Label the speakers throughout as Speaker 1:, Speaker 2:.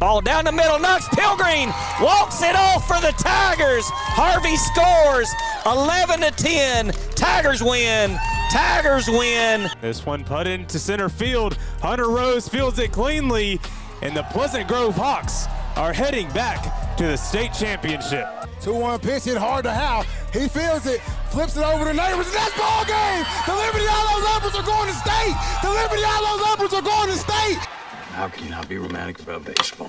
Speaker 1: Ball down the middle, knocks Pilgreen, walks it off for the Tigers. Harvey scores, 11-10. Tigers win. Tigers win.
Speaker 2: This one put into center field. Hunter Rose fields it cleanly, and the Pleasant Grove Hawks are heading back to the state championship.
Speaker 3: 2-1 pitch hit hard to Hal. He feels it, flips it over to Neighbors, and that's ball game. The Liberty-Eylau Leopards are going to state. The Liberty-Eylau Leopards are going to state.
Speaker 4: How can you not be romantic about baseball?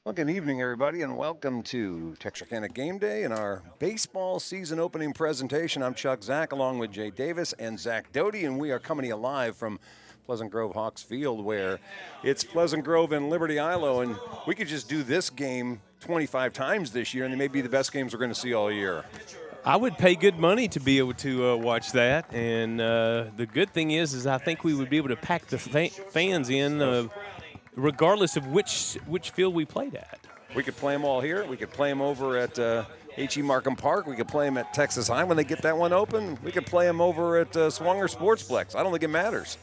Speaker 5: Well, good evening, everybody, and welcome to Texarkana Game Day and our baseball season opening presentation. I'm Chuck Zach, along with Jay Davis and Zach Doty, and we are coming to you live from Pleasant Grove Hawks Field, where it's Pleasant Grove and Liberty-Eylau, and we could just do this game 25 times this year, and they may be the best games we're going to see all year.
Speaker 6: I would pay good money to be able to watch that, and the good thing is I think we would be able to pack the fans in regardless of which field we played at.
Speaker 5: We could play them all here. We could play them over at H.E. Markham Park. We could play them at Texas High when they get that one open. We could play them over at Swanger Sportsplex. I don't think it matters.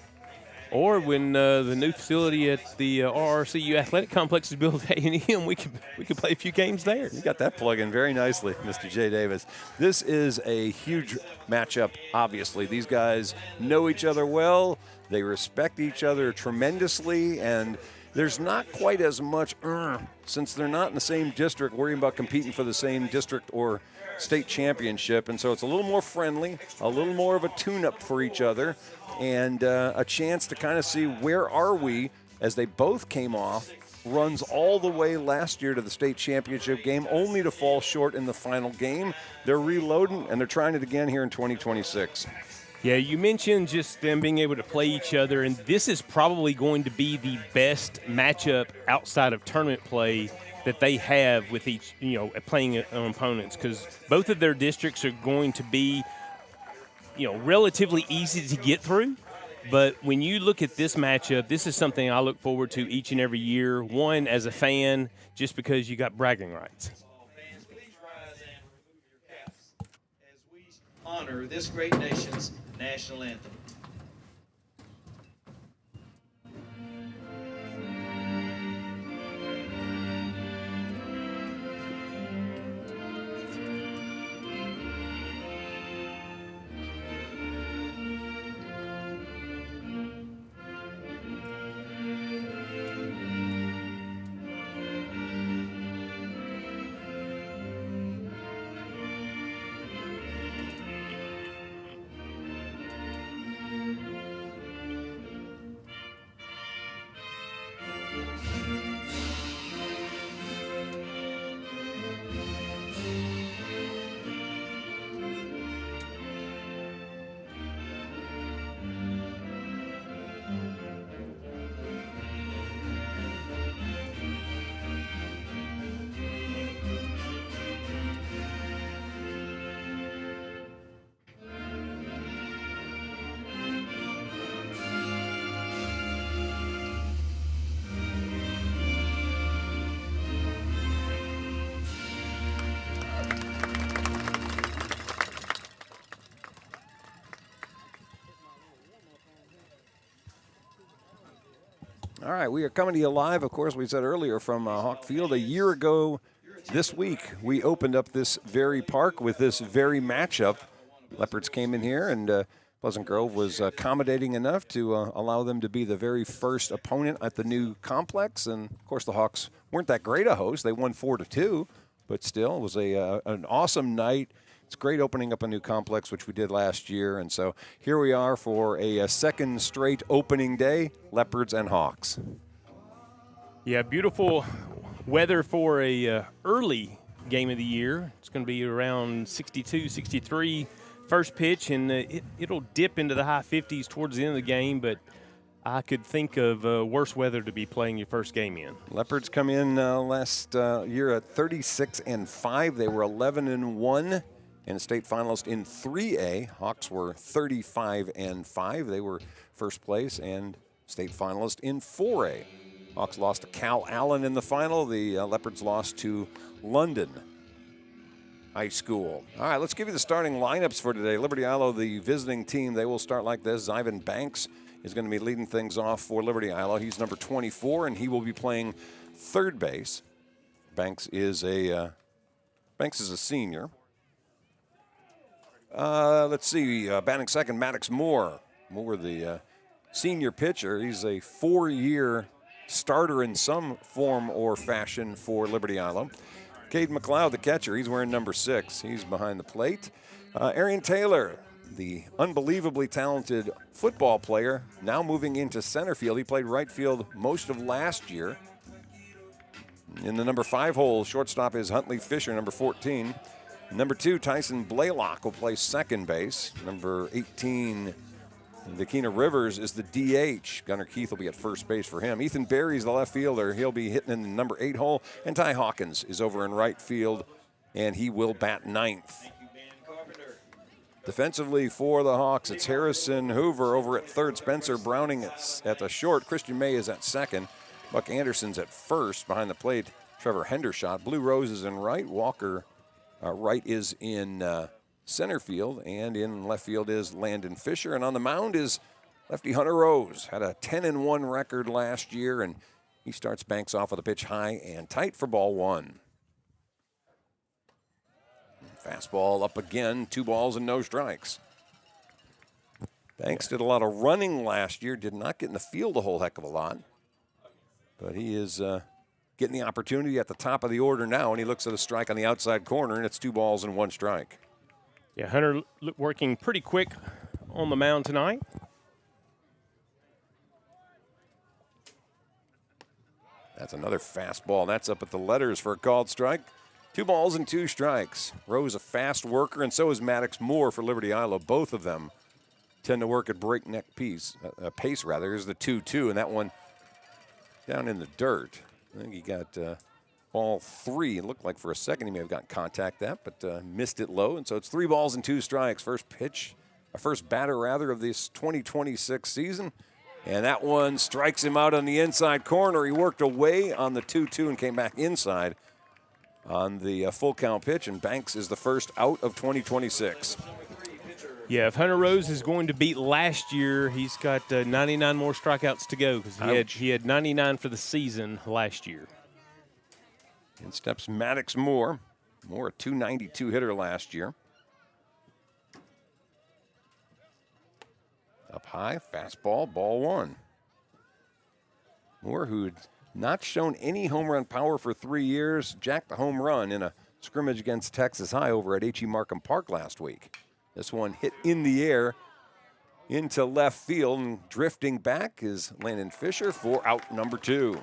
Speaker 6: Or when the new facility at the RRCU Athletic Complex is built at A&M, we could play a few games there.
Speaker 5: You got that plug in very nicely, Mr. Jay Davis. This is a huge matchup, obviously. These guys know each other well. They respect each other tremendously, and there's not quite as much, since they're not in the same district, worrying about competing for the same district or state championship. And so it's a little more friendly, a little more of a tune-up for each other, and a chance to kind of see where are we as they both came off runs all the way last year to the state championship game, only to fall short in the final game. They're reloading, and they're trying it again here in 2026.
Speaker 6: Yeah, you mentioned just them being able to play each other, and this is probably going to be the best matchup outside of tournament play that they have with each, playing opponents, because both of their districts are going to be, relatively easy to get through. But when you look at this matchup, this is something I look forward to each and every year. One, as a fan, just because you got bragging rights.
Speaker 7: As we honor this great nation's national anthem.
Speaker 5: All right, we are coming to you live, of course, we said earlier, from Hawk Field. A year ago this week, we opened up this very park with this very matchup. Leopards came in here, and Pleasant Grove was accommodating enough to allow them to be the very first opponent at the new complex. And, of course, the Hawks weren't that great a host. They won 4-2, but still, it was an awesome night. It's great opening up a new complex, which we did last year. And so here we are for a second straight opening day, Leopards and Hawks.
Speaker 6: Yeah, beautiful weather for a early game of the year. It's going to be around 62, 63 first pitch, and it'll dip into the high 50s towards the end of the game, but I could think of worse weather to be playing your first game in.
Speaker 5: Leopards come in last year at 36-5. They were 11-1 and a state finalist in 3A. Hawks were 35-5. They were first place and state finalist in 4A. Hawks lost to Cal Allen in the final. The Leopards lost to London High School. All right, let's give you the starting lineups for today. Liberty-Eylau, the visiting team, they will start like this. Zyvan Banks is going to be leading things off for Liberty-Eylau. He's number 24, and he will be playing third base. Banks is a senior. Let's see, batting second, Maddox Moore. Moore, the senior pitcher. He's a 4-year starter in some form or fashion for Liberty-Eylau. Cade McLeod, the catcher, he's wearing number 6. He's behind the plate. Arian Taylor, the unbelievably talented football player, now moving into center field. He played right field most of last year. In the number 5 hole, shortstop is Huntley Fisher, number 14. Number 2, Tyson Blaylock will play second base. Number 18, Vikina Rivers is the DH. Gunnar Keith will be at first base for him. Ethan Berry's the left fielder. He'll be hitting in the number 8 hole. And Ty Hawkins is over in right field, and he will bat 9th. Defensively for the Hawks, it's Harrison Hoover over at third. Spencer Browning at the short. Christian May is at second. Buck Anderson's at first. Behind the plate, Trevor Hendershot. Blue Rose is in right. Walker Wright is in center field, and in left field is Landon Fisher. And on the mound is lefty Hunter Rose. Had a 10-1 record last year, and he starts Banks off with a pitch high and tight for ball 1. Fastball up again, 2 balls and no strikes. Banks did a lot of running last year, did not get in the field a whole heck of a lot. But he is getting the opportunity at the top of the order now, and he looks at a strike on the outside corner, and it's 2 balls and 1 strike.
Speaker 6: Yeah, Hunter working pretty quick on the mound tonight.
Speaker 5: That's another fastball, and that's up at the letters for a called strike. 2 balls and 2 strikes. Rose a fast worker, and so is Maddox Moore for Liberty-Eylau. Both of them tend to work at breakneck pace. Here's the 2-2, and that one down in the dirt. I think he got ball 3. It looked like for a second he may have gotten contact that, but missed it low. And so it's 3 balls and 2 strikes. First batter of this 2026 season. And that one strikes him out on the inside corner. He worked away on the 2-2 and came back inside on the full count pitch. And Banks is the first out of 2026.
Speaker 6: Yeah, if Hunter Rose is going to beat last year, he's got 99 more strikeouts to go because he had 99 for the season last year.
Speaker 5: In steps Maddox Moore. Moore, a .292 hitter last year. Up high, fastball, ball 1. Moore, who'd not shown any home run power for 3 years, jacked the home run in a scrimmage against Texas High over at H.E. Markham Park last week. This one hit in the air into left field, and drifting back is Landon Fisher for out number 2.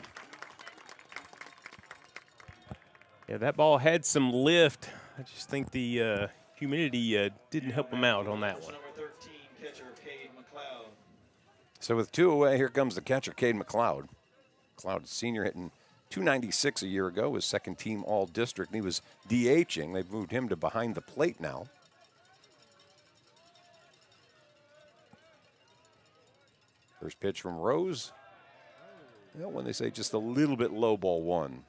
Speaker 6: Yeah, that ball had some lift. I just think the humidity didn't help him out on that one.
Speaker 5: So with 2 away, here comes the catcher, Cade McLeod. McLeod, senior, hitting .296 a year ago, was second team all-district, and he was DHing. They've moved him to behind the plate now. First pitch from Rose. Well, when they say just a little bit low, ball 1.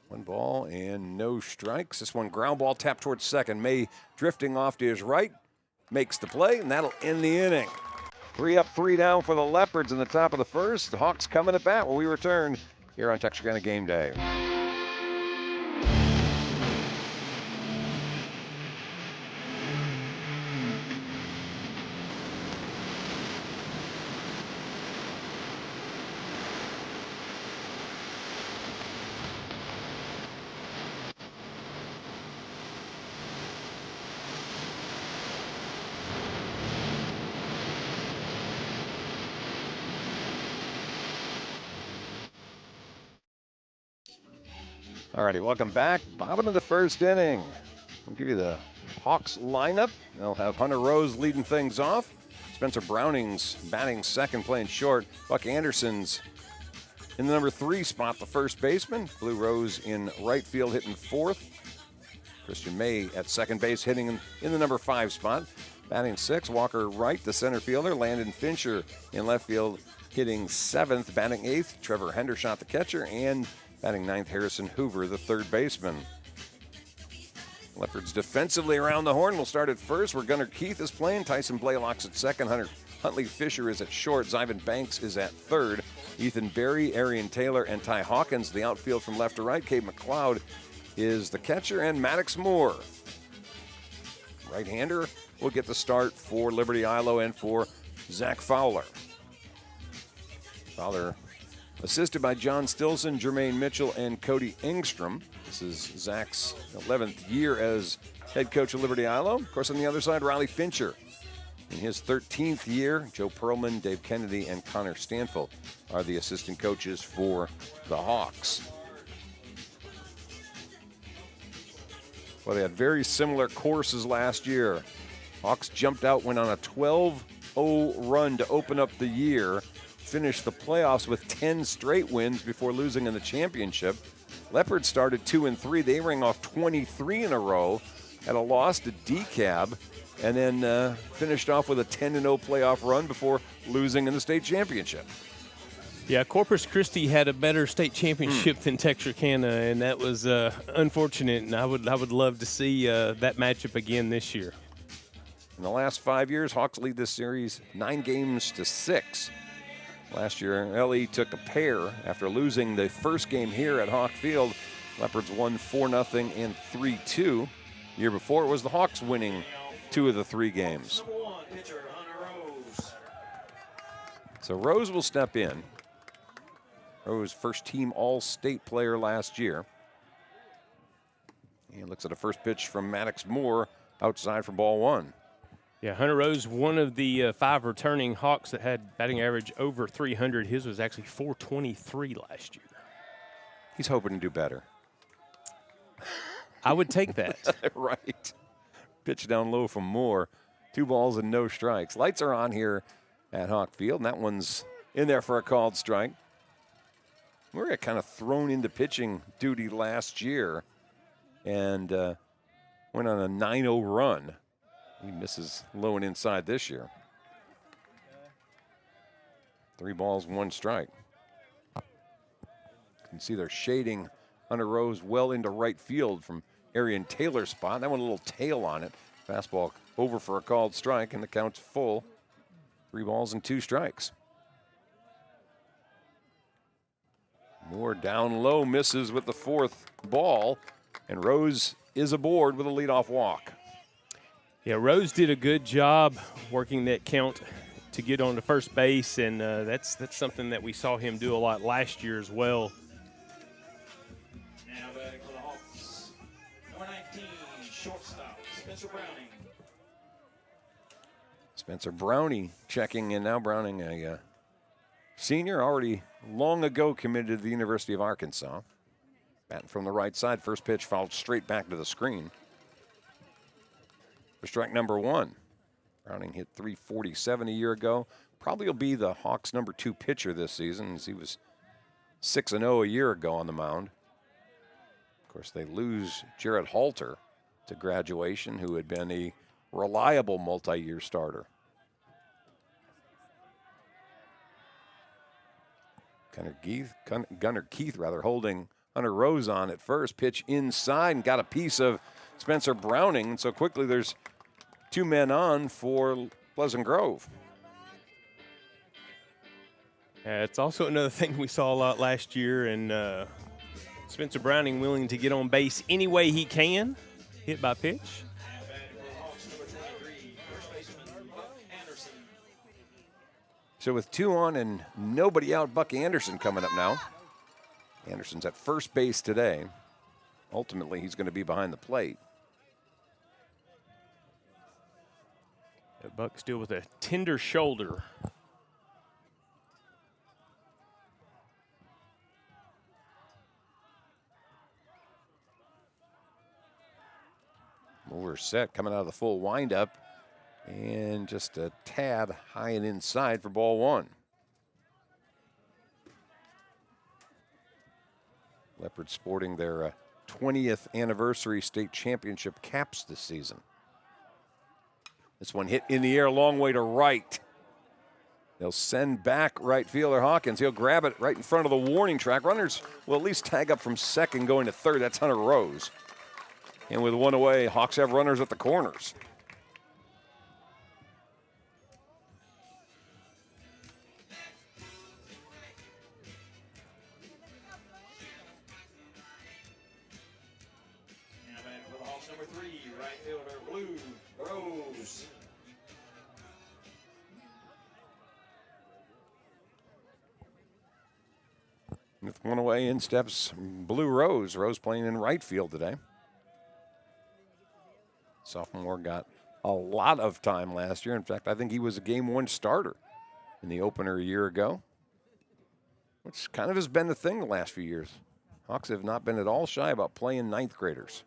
Speaker 5: One ball and no strikes. This one ground ball tapped towards second. May drifting off to his right. Makes the play, and that'll end the inning. 3 up, 3 down for the Leopards in the top of the first. The Hawks coming at bat when we return here on Texarkana Game Day. Alrighty, welcome back. Bottom of the first inning. We'll give you the Hawks lineup. They'll have Hunter Rose leading things off. Spencer Browning's batting second, playing short. Buck Anderson's In the number 3 spot, the first baseman. Blue Rose in right field hitting 4th. Christian May at second base hitting in the number 5 spot. Batting 6, Walker Wright, the center fielder. Landon Fincher in left field hitting 7th. Batting 8th, Trevor Hendershot, the catcher. And batting 9th, Harrison Hoover, the third baseman. Leopards defensively around the horn. We'll start at first where Gunnar Keith is playing. Tyson Blaylock's at second. Huntley Fisher is at short. Zyvan Banks is at third. Ethan Berry, Arian Taylor, and Ty Hawkins, the outfield from left to right. Cade McLeod is the catcher, and Maddox Moore, right-hander, will get the start for Liberty-Eylau and for Zach Fowler. Fowler assisted by John Stilson, Jermaine Mitchell, and Cody Engstrom. This is Zach's 11th year as head coach of Liberty-Eylau. Of course, on the other side, Riley Fincher. In his 13th year, Joe Perlman, Dave Kennedy, and Connor Stanfield are the assistant coaches for the Hawks. Well, they had very similar courses last year. Hawks jumped out, went on a 12-0 run to open up the year, finished the playoffs with 10 straight wins before losing in the championship. Leopards started 2-3. They rang off 23 in a row, had a loss to DeKalb, and then finished off with a 10-0 playoff run before losing in the state championship.
Speaker 6: Yeah, Corpus Christi had a better state championship than Texarkana, and that was unfortunate. And I would love to see that matchup again this year.
Speaker 5: In the last 5 years, Hawks lead this series 9-6. Last year, LE took a pair after losing the first game here at Hawk Field. Leopards won 4-0 and 3-2. The year before, it was the Hawks winning 2 of the 3 games.
Speaker 7: Number 1, pitcher Hunter Rose.
Speaker 5: So Rose will step in. Rose, first team All-State player last year. He looks at a first pitch from Maddox Moore outside for ball 1.
Speaker 6: Yeah, Hunter Rose, one of the 5 returning Hawks that had batting average over 300. His was actually 423 last year.
Speaker 5: He's hoping to do better.
Speaker 6: I would take that.
Speaker 5: Right. Pitch down low from Moore. 2 balls and no strikes. Lights are on here at Hawk Field, and that one's in there for a called strike. Moore got kind of thrown into pitching duty last year and went on a 9-0 run. He misses low and inside this year. 3 balls, 1 strike. You can see they're shading Hunter Rose well into right field from Arian Taylor's spot. That one a little tail on it. Fastball over for a called strike, and the count's full. 3 balls and 2 strikes. Moore down low, misses with the 4th ball, and Rose is aboard with a leadoff walk.
Speaker 6: Yeah, Rose did a good job working that count to get on to first base, and that's something that we saw him do a lot last year as well.
Speaker 7: Now batting for the Hawks. Number 19, shortstop Spencer Browning.
Speaker 5: Spencer Browning checking in now. Browning, a senior, already long ago committed to the University of Arkansas. Batting from the right side, first pitch fouled straight back to the screen. For strike number 1. Browning hit .347 a year ago. Probably will be the Hawks' number 2 pitcher this season, as he was 6-0 a year ago on the mound. Of course, they lose Jarrett Halter to graduation, who had been a reliable multi-year starter. Gunnar Keith holding Hunter Rose on at first. Pitch inside and got a piece of Spencer Browning. And so quickly there's 2 men on for Pleasant Grove.
Speaker 6: It's also another thing we saw a lot last year, and Spencer Browning willing to get on base any way he can, hit by pitch.
Speaker 7: Now batting for the Hawks, number 23, first baseman Buck Anderson.
Speaker 5: So with 2 on and nobody out, Buck Anderson coming up now. Anderson's at first base today. Ultimately, he's going to be behind the plate.
Speaker 6: Buck still with a tender shoulder.
Speaker 5: Moore set coming out of the full windup. And just a tad high and inside for ball 1. Leopards sporting their 20th anniversary state championship caps this season. This one hit in the air, long way to right. They'll send back right fielder Hawkins. He'll grab it right in front of the warning track. Runners will at least tag up from second going to third. That's Hunter Rose. And with one away, Hawks have runners at the corners.
Speaker 7: Now back for the Hawks, number 3, right fielder, Blue Rose.
Speaker 5: With one away, in steps Blue Rose. Rose playing in right field today. Sophomore got a lot of time last year. In fact, I think he was a game 1 starter in the opener a year ago, which kind of has been the thing the last few years. Hawks have not been at all shy about playing 9th graders.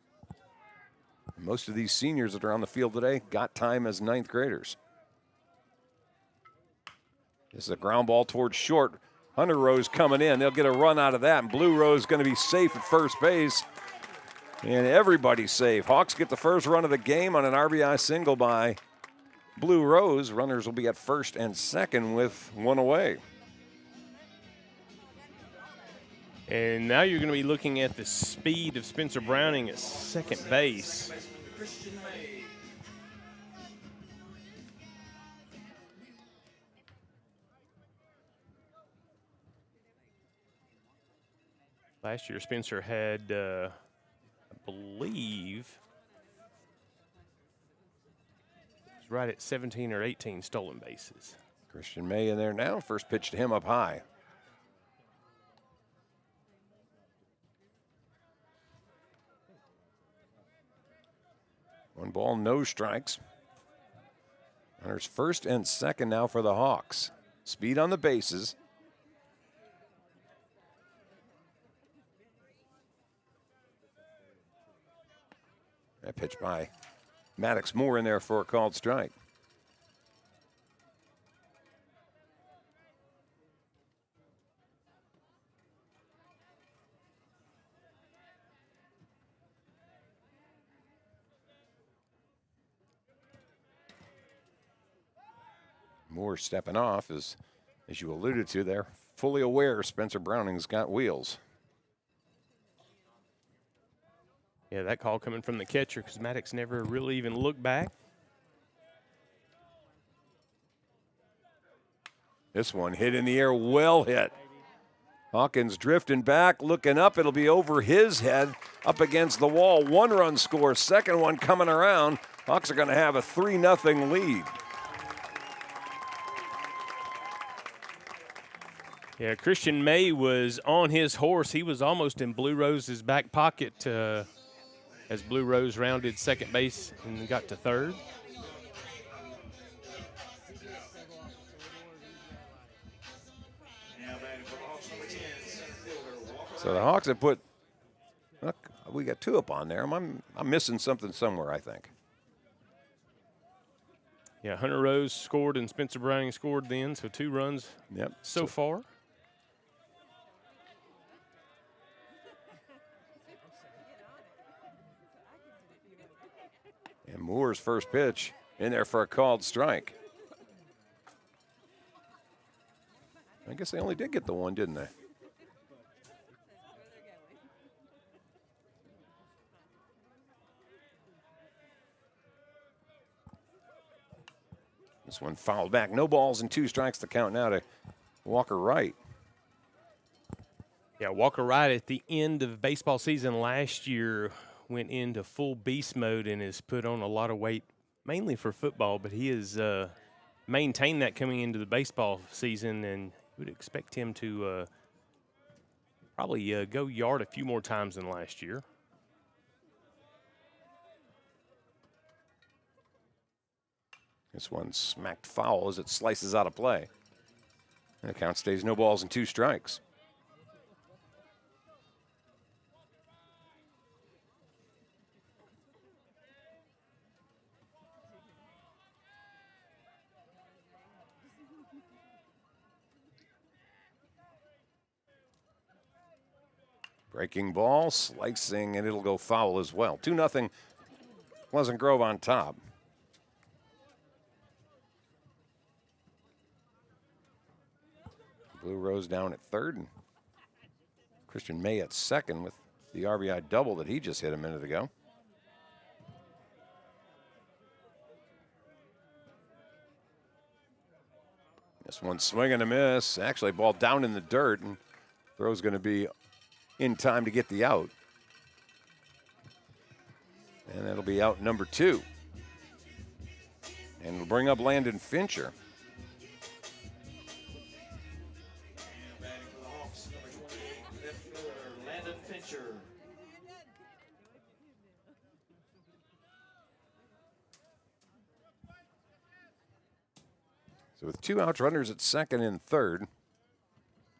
Speaker 5: Most of these seniors that are on the field today got time as 9th graders. This is a ground ball towards short. Hunter Rose coming in. They'll get a run out of that, and Blue Rose going to be safe at first base. And everybody's safe. Hawks get the first run of the game on an RBI single by Blue Rose. Runners will be at first and second with one away.
Speaker 6: And now you're going to be looking at the speed of Spencer Browning at second base.
Speaker 7: Christian May.
Speaker 6: Last year, Spencer had, I believe, it was right at 17 or 18 stolen bases.
Speaker 5: Christian May in there now. First pitch to him up high. One ball, no strikes. Runners first and second now for the Hawks. Speed on the bases. That pitch by Maddox Moore in there for a called strike. Moore stepping off as you alluded to there, fully aware Spencer Browning's got wheels.
Speaker 6: Yeah, that call coming from the catcher because Maddox never really even looked back.
Speaker 5: This one hit in the air, well hit. Hawkins drifting back, looking up. It'll be over his head, up against the wall. 1-run score, second one coming around. Hawks are going to have a 3-0 lead.
Speaker 6: Yeah, Christian May was on his horse. He was almost in Blue Rose's back pocket as Blue Rose rounded second base and got to third.
Speaker 7: Now batting for the Hawks, number 10, center fielder, Walker.
Speaker 5: So the Hawks have put, look, we got 2 up on there. I'm missing something somewhere, I think.
Speaker 6: Yeah, Hunter Rose scored and Spencer Browning scored then, so 2 runs so far.
Speaker 5: And Moore's first pitch in there for a called strike. I guess they only did get the one, didn't they? This one fouled back. No balls and 2 strikes to count now to Walker Wright.
Speaker 6: Yeah, Walker Wright at the end of baseball season last year went into full beast mode and has put on a lot of weight, mainly for football, but he has maintained that coming into the baseball season, and you would expect him to probably go yard a few more times than last year.
Speaker 5: This one smacked foul as it slices out of play. And the count stays no balls and 2 strikes. Breaking ball, slicing, and it'll go foul as well. 2-0 Pleasant Grove on top. Blue Rose down at third, and Christian May at second with the RBI double that he just hit a minute ago. This one swing and a miss. Actually, ball down in the dirt, and throw's going to be in time to get the out. And that'll be out number 2. And we'll bring up Landon Fincher.
Speaker 7: Batting for the Hawks, number 28, left fielder Landon Fincher.
Speaker 5: So with 2 outs, runners at second and third.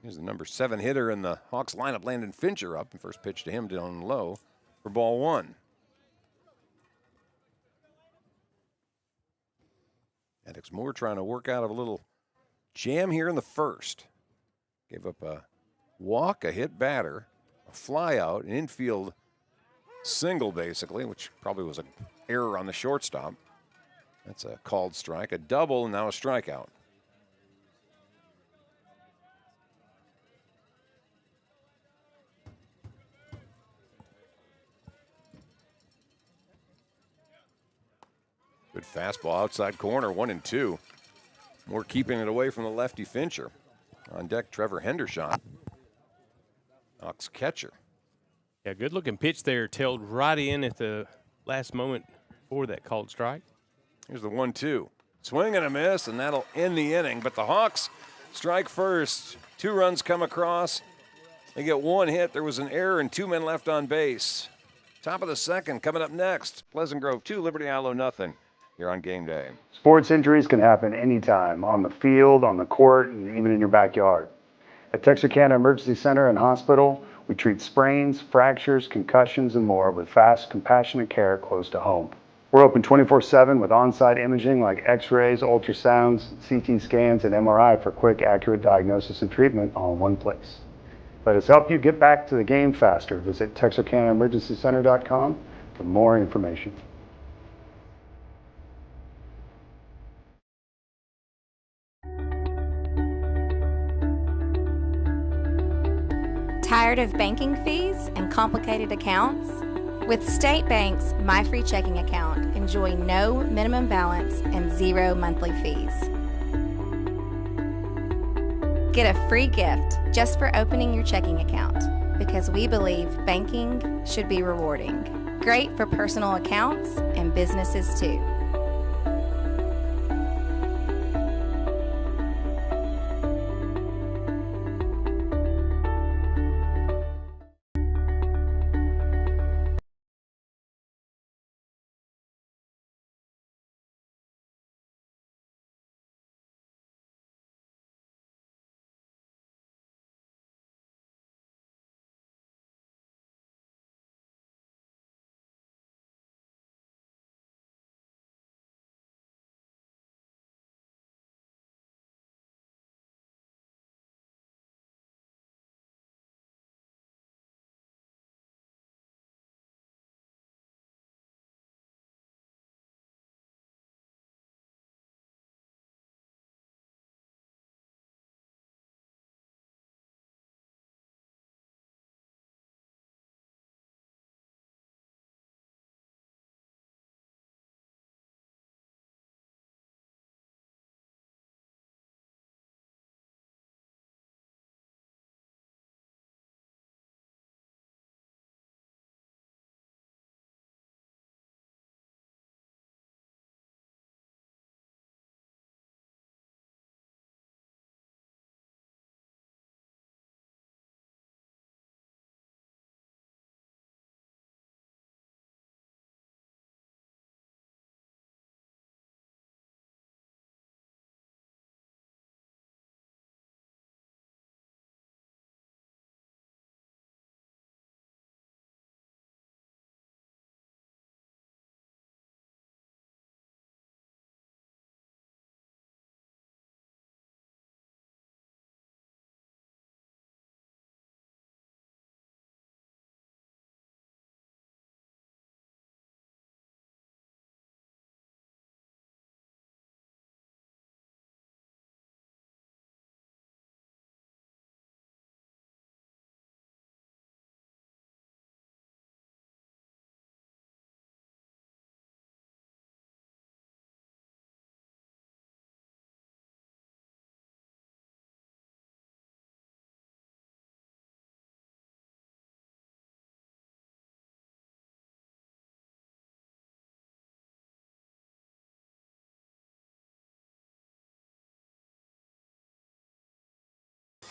Speaker 5: Here's the number 7 hitter in the Hawks lineup, Landon Fincher, up. And first pitch to him down low for ball 1. Alex Moore trying to work out of a little jam here in the first. Gave up a walk, a hit batter, a fly out, an infield single basically, which probably was an error on the shortstop. That's a called strike, a double, and now a strikeout. Good fastball outside corner, 1-2. Moore keeping it away from the lefty Fincher. On deck, Trevor Hendershot, Hawks catcher.
Speaker 6: Yeah, good looking pitch there, tailed right in at the last moment for that called strike.
Speaker 5: Here's the 1-2. Swing and a miss, and that'll end the inning. But the Hawks strike first. 2 runs come across. They get 1 hit. There was an error and 2 men left on base. Top of the second coming up next. Pleasant Grove 2, Liberty-Eylau nothing. Here on game day.
Speaker 8: Sports injuries can happen anytime, on the field, on the court, and even in your backyard. At Texarkana Emergency Center and Hospital, we treat sprains, fractures, concussions, and more with fast, compassionate care close to home. We're open 24/7 with on-site imaging like x-rays, ultrasounds, CT scans, and MRI for quick, accurate diagnosis and treatment all in one place. Let us help you get back to the game faster. Visit TexarkanaEmergencyCenter.com for more information.
Speaker 9: Tired of banking fees and complicated accounts? With State Bank's My Free Checking Account, enjoy no minimum balance and 0 monthly fees. Get a free gift just for opening your checking account, because we believe banking should be rewarding. Great for personal accounts and businesses too.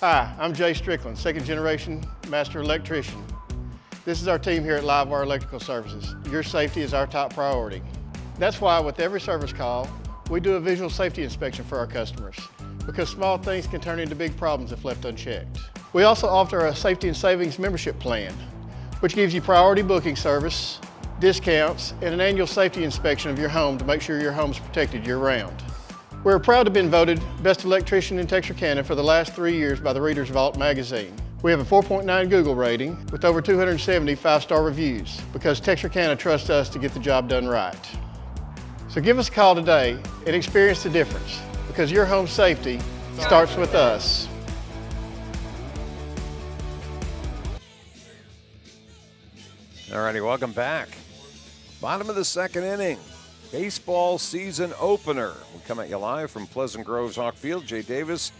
Speaker 10: Hi, I'm Jay Strickland, second generation master electrician. This is our team here at Livewire Electrical Services. Your safety is our top priority. That's why with every service call, we do a visual safety inspection for our customers, because small things can turn into big problems if left unchecked. We also offer a safety and savings membership plan, which gives you priority booking service, discounts, and an annual safety inspection of your home to make sure your home is protected year-round. We're proud to have been voted Best Electrician in Texarkana for the last 3 years by the Reader's Vault magazine. We have a 4.9 Google rating with over 270 5-star reviews because Texarkana trusts us to get the job done right. So give us a call today and experience the difference, because your home safety starts with us.
Speaker 5: All righty, welcome back. Bottom of the second inning. Baseball season opener. We come at you live from Pleasant Grove's Hawk Field. Jay Davis,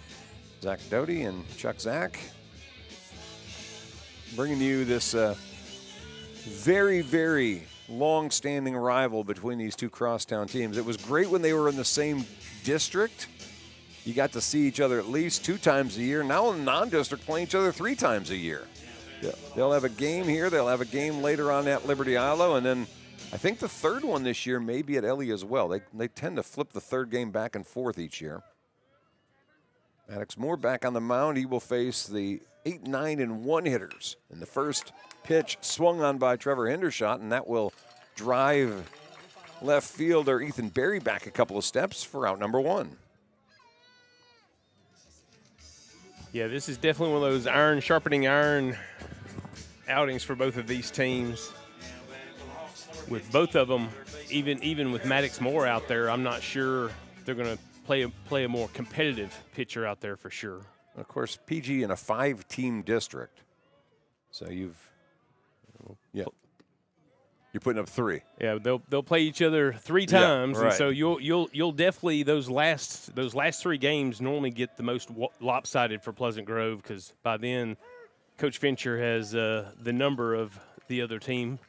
Speaker 5: Zach Doty, and Chuck Zach. Bringing you this very, very long-standing rival between these two crosstown teams. It was great when they were in the same district. You got to see each other at least 2 times a year. Now in the non-district, playing each other 3 times a year. Yeah. They'll have a game here. They'll have a game later on at Liberty-Eylau, and then I think the third one this year may be at Ellie as well. They tend to flip the third game back and forth each year. Maddox Moore back on the mound. He will face the 8, 9, and 1 hitters. And the first pitch swung on by Trevor Hendershot, and that will drive left fielder Ethan Berry back a couple of steps for out number 1.
Speaker 6: Yeah, this is definitely one of those iron sharpening iron outings for both of these teams. With both of them, even with Maddox Moore out there, I'm not sure they're going to play a more competitive pitcher out there for sure.
Speaker 5: Of course, PG in a 5-team district, so you're putting up 3.
Speaker 6: Yeah, they'll play each other 3 times,
Speaker 5: yeah, right.
Speaker 6: And so you'll definitely those last 3 games normally get the most lopsided for Pleasant Grove, because by then Coach Fincher has the number of the other team.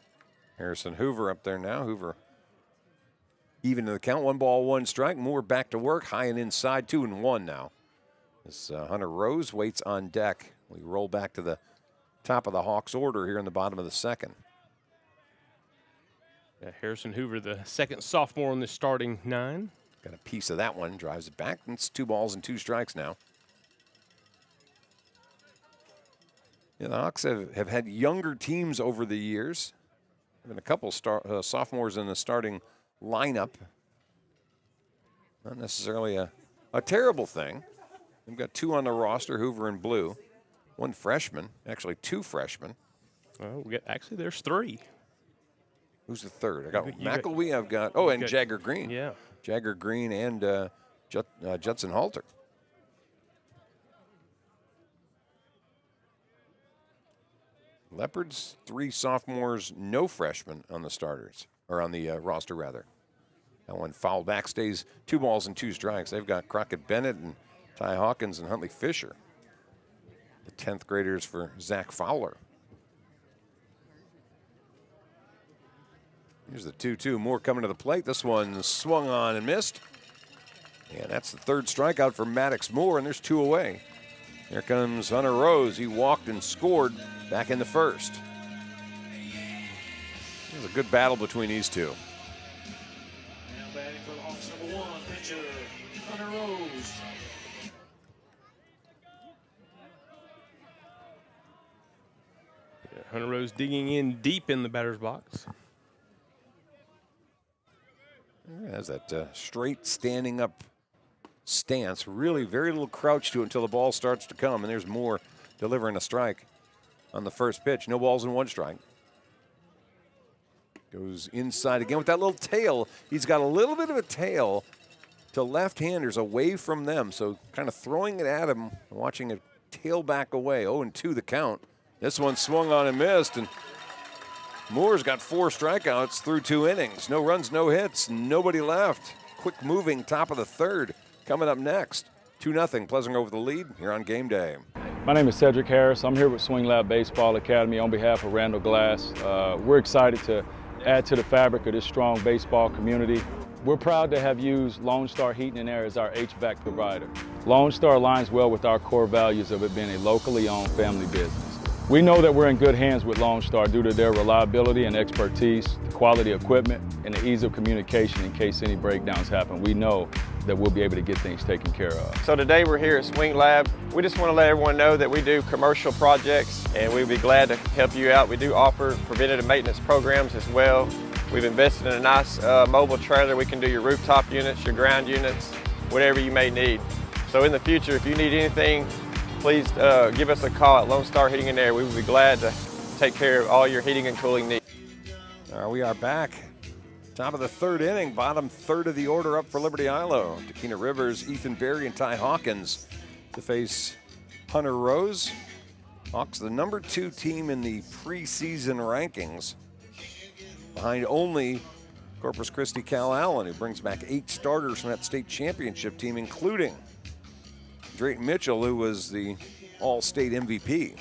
Speaker 5: Harrison Hoover up there now. Hoover even in the count. 1 ball, 1 strike. Moore back to work. High and inside. 2-1 now. As Hunter Rose waits on deck. We roll back to the top of the Hawks order here in the bottom of the second.
Speaker 6: Yeah, Harrison Hoover, the second sophomore in the starting 9.
Speaker 5: Got a piece of that one. Drives it back. It's 2 balls and 2 strikes now. Yeah, the Hawks have had younger teams over the years. Been a couple sophomores in the starting lineup. Not necessarily a terrible thing. We've got 2 on the roster, Hoover and Blue. 1 freshman, actually 2 freshmen.
Speaker 6: Well, actually, there's 3.
Speaker 5: Who's the third? I got McElwee. I've got and Jagger Green.
Speaker 6: Yeah,
Speaker 5: Jagger Green and Judson Halter. Leopards, 3 sophomores, no freshmen on the starters, or on the roster rather. That one fouled back, stays 2 balls and 2 strikes. They've got Crockett Bennett and Ty Hawkins and Huntley Fisher. The 10th graders for Zach Fowler. Here's the 2-2. Moore coming to the plate. This one swung on and missed. And that's the 3rd strikeout for Maddox Moore, and there's 2 away. Here comes Hunter Rose. He walked and scored back in the 1st. It was a good battle between these 2.
Speaker 7: Now batting for the Hawks, number 1, pitcher, Hunter Rose.
Speaker 6: Yeah, Hunter Rose digging in deep in the batter's box.
Speaker 5: Has that straight standing up stance. Really very little crouch to it until the ball starts to come. And there's Moore delivering a strike on the first pitch. No balls and 1 strike. Goes inside again with that little tail. He's got a little bit of a tail to left-handers away from them. So kind of throwing it at him, watching it tail back away. 0-2 the count. This one swung on and missed. And Moore's got 4 strikeouts through 2 innings. No runs, no hits, nobody left. Quick moving top of the 3rd. Coming up next, 2-0 Pleasant Grove with the lead here on game day.
Speaker 11: My name is Cedric Harris. I'm here with Swing Lab Baseball Academy on behalf of Randall Glass. We're excited to add to the fabric of this strong baseball community. We're proud to have used Lone Star Heating and Air as our HVAC provider. Lone Star aligns well with our core values of it being a locally owned family business. We know that we're in good hands with Lone Star due to their reliability and expertise, the quality equipment, and the ease of communication in case any breakdowns happen. We know that we'll be able to get things taken care of.
Speaker 12: So today we're here at Swing Lab. We just want to let everyone know that we do commercial projects and we'd be glad to help you out. We do offer preventative maintenance programs as well. We've invested in a nice mobile trailer. We can do your rooftop units, your ground units, whatever you may need. So in the future, if you need anything, please give us a call at Lone Star Heating and Air. We would be glad to take care of all your heating and cooling needs.
Speaker 5: We are back. Top of the third inning, bottom third of the order up for Liberty-Eylau. Takina Rivers, Ethan Berry, and Ty Hawkins to face Hunter Rose. Hawks, the number 2 team in the preseason rankings, behind only Corpus Christi Cal Allen, who brings back 8 starters from that state championship team, including Drayton Mitchell, who was the All-State MVP.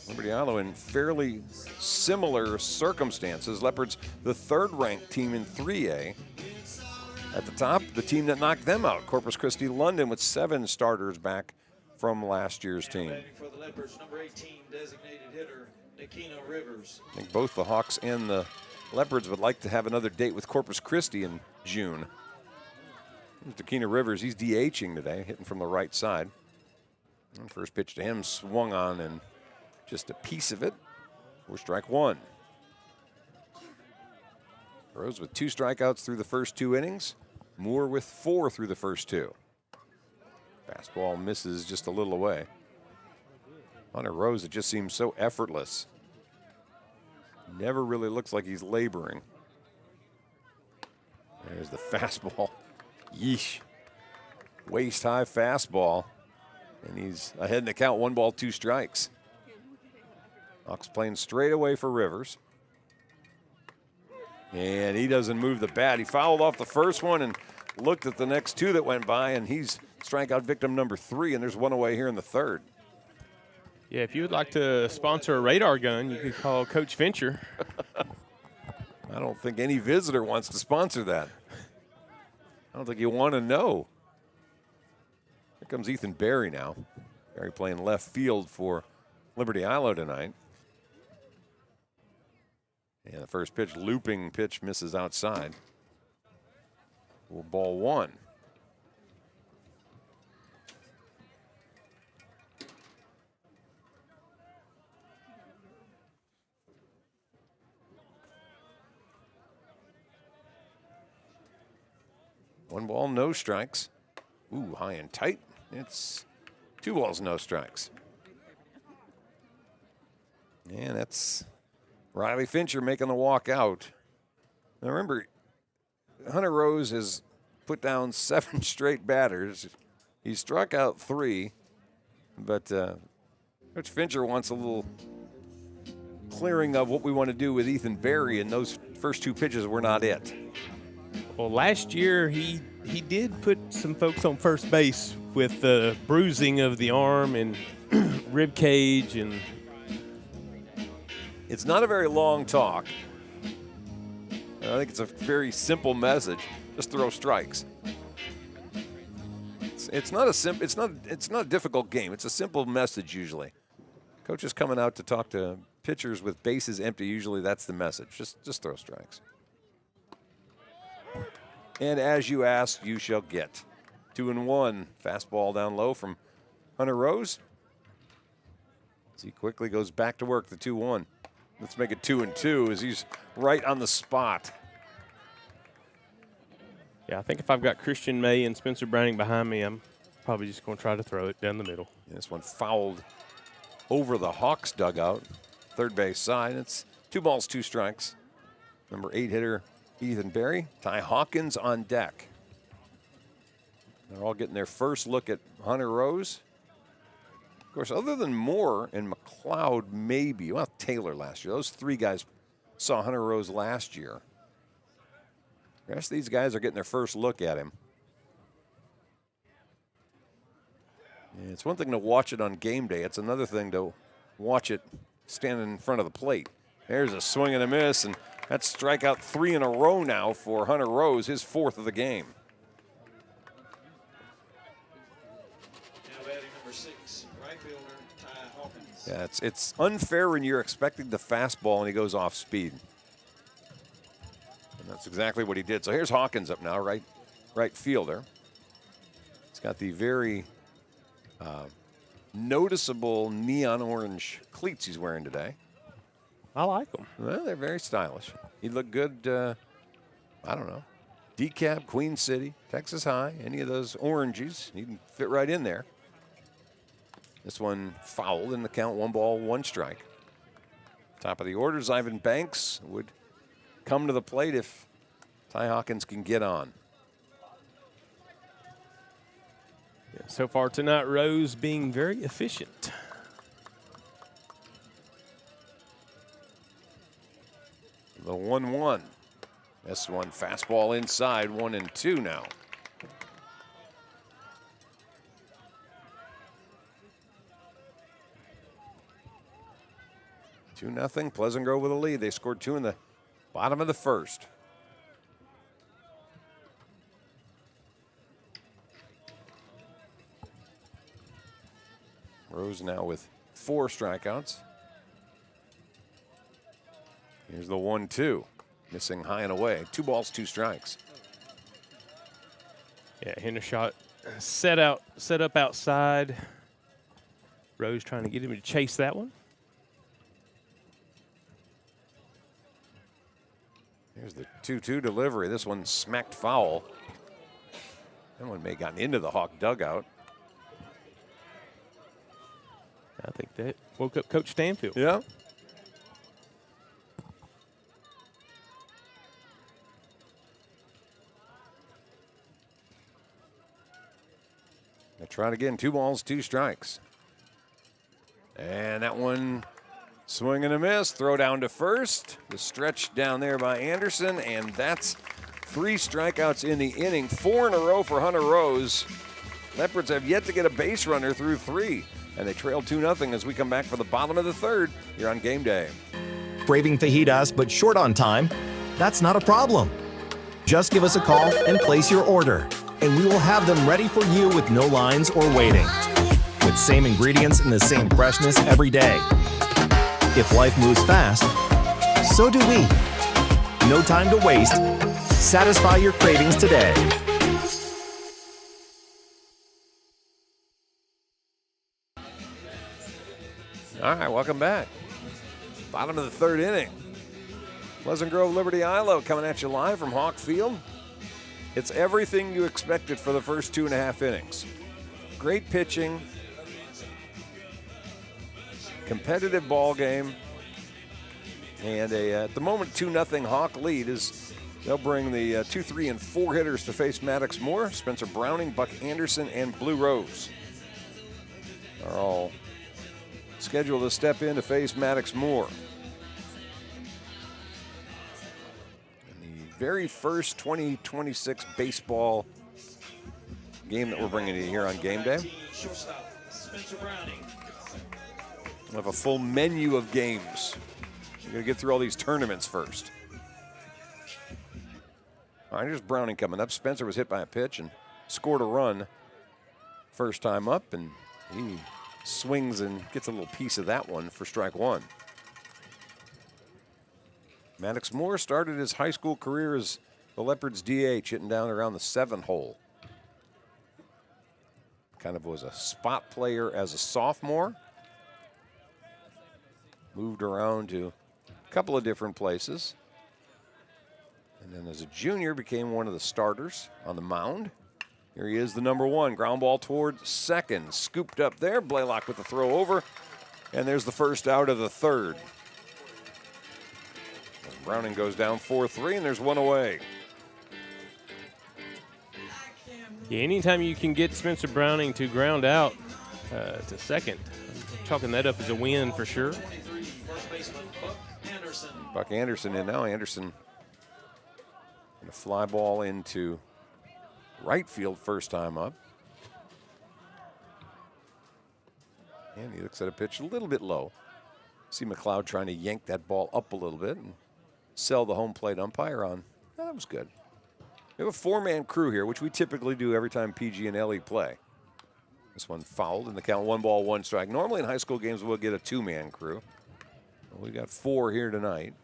Speaker 5: Liberty-Eylau in fairly similar circumstances. Leopards, the 3rd-ranked team in 3A. At the top, the team that knocked them out, Corpus Christi London, with 7 starters back from last year's team.
Speaker 7: For the Leopards, number 18 designated hitter, Takina Rivers.
Speaker 5: I think both the Hawks and the Leopards would like to have another date with Corpus Christi in June. Takina Rivers, he's DHing today, hitting from the right side. And first pitch to him swung on and just a piece of it for strike 1. Rose with 2 strikeouts through the first 2 innings. Moore with 4 through the first 2. Fastball misses just a little away. Hunter Rose, it just seems so effortless. Never really looks like he's laboring. There's the fastball. Yeesh. Waist-high fastball. And he's ahead in the count, 1 ball, 2 strikes. Hawks playing straight away for Rivers. And he doesn't move the bat. He fouled off the first one and looked at the next 2 that went by, and he's strikeout victim number 3, and there's 1 away here in the 3rd.
Speaker 6: Yeah, if you would like to sponsor a radar gun, you could call Coach Fincher.
Speaker 5: I don't think any visitor wants to sponsor that. I don't think you want to know. Here comes Ethan Berry now. Berry playing left field for Liberty-Eylau tonight. And the first pitch, looping pitch, misses outside. For ball 1. One ball, no strikes. Ooh, high and tight. It's 2 balls, no strikes. And that's Riley Fincher making the walk out. Now remember, Hunter Rose has put down 7 straight batters. He struck out 3, but Coach Fincher wants a little clearing of what we want to do with Ethan Berry, and those first 2 pitches were not it.
Speaker 6: Well, last year he did put some folks on first base with the bruising of the arm and rib cage, and
Speaker 5: it's not a very long talk. I think it's a very simple message. Just throw strikes. It's not a difficult game. It's a simple message usually. Coach is coming out to talk to pitchers with bases empty. Usually that's the message. Just throw strikes. And as you asked, you shall get. 2-1. Fastball down low from Hunter Rose. As he quickly goes back to work, the 2-1. Let's make it 2-2 as he's right on the spot.
Speaker 6: Yeah, I think if I've got Christian May and Spencer Browning behind me, I'm probably just going to try to throw it down the middle.
Speaker 5: And this one fouled over the Hawks dugout, third base side. It's 2 balls, 2 strikes. Number 8 hitter Ethan Berry, Ty Hawkins on deck. They're all getting their first look at Hunter Rose. Of course, other than Moore and McLeod, maybe, well, Taylor last year. Those 3 guys saw Hunter Rose last year. The rest of these guys are getting their first look at him. And it's one thing to watch it on game day. It's another thing to watch it standing in front of the plate. There's a swing and a miss, and That's strikeout 3 in a row now for Hunter Rose, his 4th of the game.
Speaker 7: Now batting number 6, right fielder Ty Hawkins.
Speaker 5: Yeah, it's unfair when you're expecting the fastball and he goes off speed. And that's exactly what he did. So here's Hawkins up now, right fielder. He's got the very noticeable neon orange cleats he's wearing today.
Speaker 6: I like them.
Speaker 5: Well, they're very stylish. He'd look good, I don't know, DeKalb, Queen City, Texas High, any of those oranges. He can fit right in there. This one fouled in the count, 1 ball, 1 strike. Top of the order, Ivan Banks would come to the plate if Ty Hawkins can get on.
Speaker 6: Yeah, so far tonight, Rose being very efficient.
Speaker 5: The 1-1. This one, fastball inside, 1-2 now. Two nothing. Pleasant Grove with a lead. They scored 2 in the bottom of the first. Rose now with 4 strikeouts. Here's the 1-2. Missing high and away. 2 balls, 2 strikes.
Speaker 6: Yeah, Hendershot set up outside. Rose trying to get him to chase that one.
Speaker 5: Here's the 2-2 delivery. This one smacked foul. That one may have gotten into the Hawk dugout.
Speaker 6: I think that woke up Coach Stanfield.
Speaker 5: Yeah. They try it again. 2 balls, 2 strikes. And that one swing and a miss. Throw down to first. The stretch down there by Anderson. And that's 3 strikeouts in the inning. 4 in a row for Hunter Rose. Leopards have yet to get a base runner through 3. And they trail 2-0 as we come back for the bottom of the 3rd here on Game Day.
Speaker 13: Craving fajitas but short on time? That's not a problem. Just give us a call and place your order, and we will have them ready for you with no lines or waiting. With same ingredients and the same freshness every day. If life moves fast, so do we. No time to waste. Satisfy your cravings today.
Speaker 5: All right, welcome back. Bottom of the 3rd inning. Pleasant Grove Liberty-Eylau coming at you live from Hawk Field. It's everything you expected for the first 2.5 innings. Great pitching, competitive ball game, and at the moment 2-0 Hawk lead is they'll bring the 2, 3, and 4 hitters to face Maddox Moore, Spencer Browning, Buck Anderson, and Blue Rose. Are all scheduled to step in to face Maddox Moore. In the very first 2026 baseball game that we're bringing you here on Game Day.
Speaker 7: Shortstop Spencer Browning.
Speaker 5: We'll have a full menu of games. We're going to get through all these tournaments first. All right, here's Browning coming up. Spencer was hit by a pitch and scored a run first time up, and he swings and gets a little piece of that one for strike 1. Maddox Moore started his high school career as the Leopards DH, hitting down around the 7 hole. Kind of was a spot player as a sophomore. Moved around to a couple of different places. And then as a junior became one of the starters on the mound. Here he is, the number 1. Ground ball toward second. Scooped up there. Blaylock with the throw over. And there's the first out of the 3rd. Browning goes down 4-3, and there's 1 away.
Speaker 6: Yeah, anytime you can get Spencer Browning to ground out to second, I'm chalking that up as a win for sure.
Speaker 5: Buck Anderson in now. Anderson and a fly ball into right field first time up. And he looks at a pitch a little bit low. See McLeod trying to yank that ball up a little bit. And sell the home plate umpire on. Oh, that was good. We have a 4-man crew here, which we typically do every time PG and LE play. This one fouled in the count, 1 ball, 1 strike. Normally in high school games, we'll get a 2-man crew. We got 4 here tonight.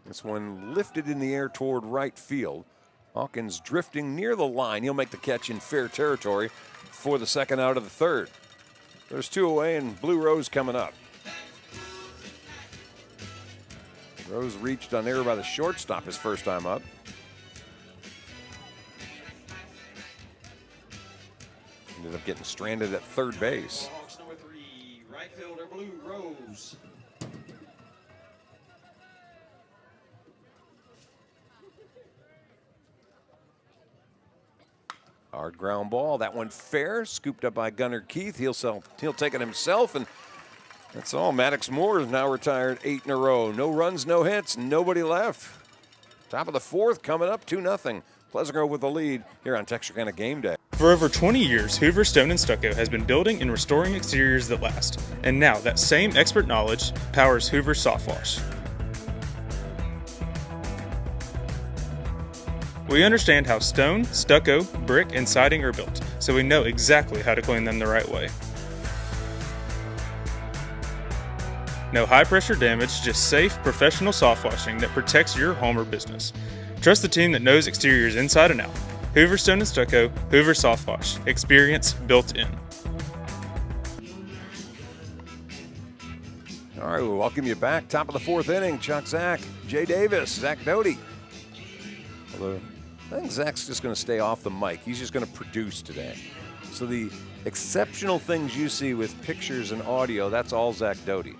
Speaker 5: This one lifted in the air toward right field. Hawkins drifting near the line. He'll make the catch in fair territory for the second out of the third. There's 2 away and Blue Rose coming up. Rose reached on error by the shortstop his first time up. Ended up getting stranded at third base.
Speaker 7: Hawks number 3, right fielder Blue Rose.
Speaker 5: Hard ground ball. That one fair. Scooped up by Gunnar Keith. He'll take it himself, and that's all. Maddox Moore is now retired 8 in a row. No runs, no hits, nobody left. Top of the 4th coming up 2-0. Pleasant Grove with the lead here on Texarkana Game Day.
Speaker 14: For over 20 years, Hoover Stone and Stucco has been building and restoring exteriors that last. And now that same expert knowledge powers Hoover Soft Wash. We understand how stone, stucco, brick, and siding are built, so we know exactly how to clean them the right way. No high-pressure damage, just safe, professional soft washing that protects your home or business. Trust the team that knows exteriors inside and out. Hoover Stone and Stucco, Hoover Soft Wash. Experience built in.
Speaker 5: All right, we'll welcome you back. Top of the 4th inning. Chuck Zach, Jay Davis, Zach Doty. Although I think Zach's just going to stay off the mic. He's just going to produce today. So the exceptional things you see with pictures and audio, that's all Zach Doty.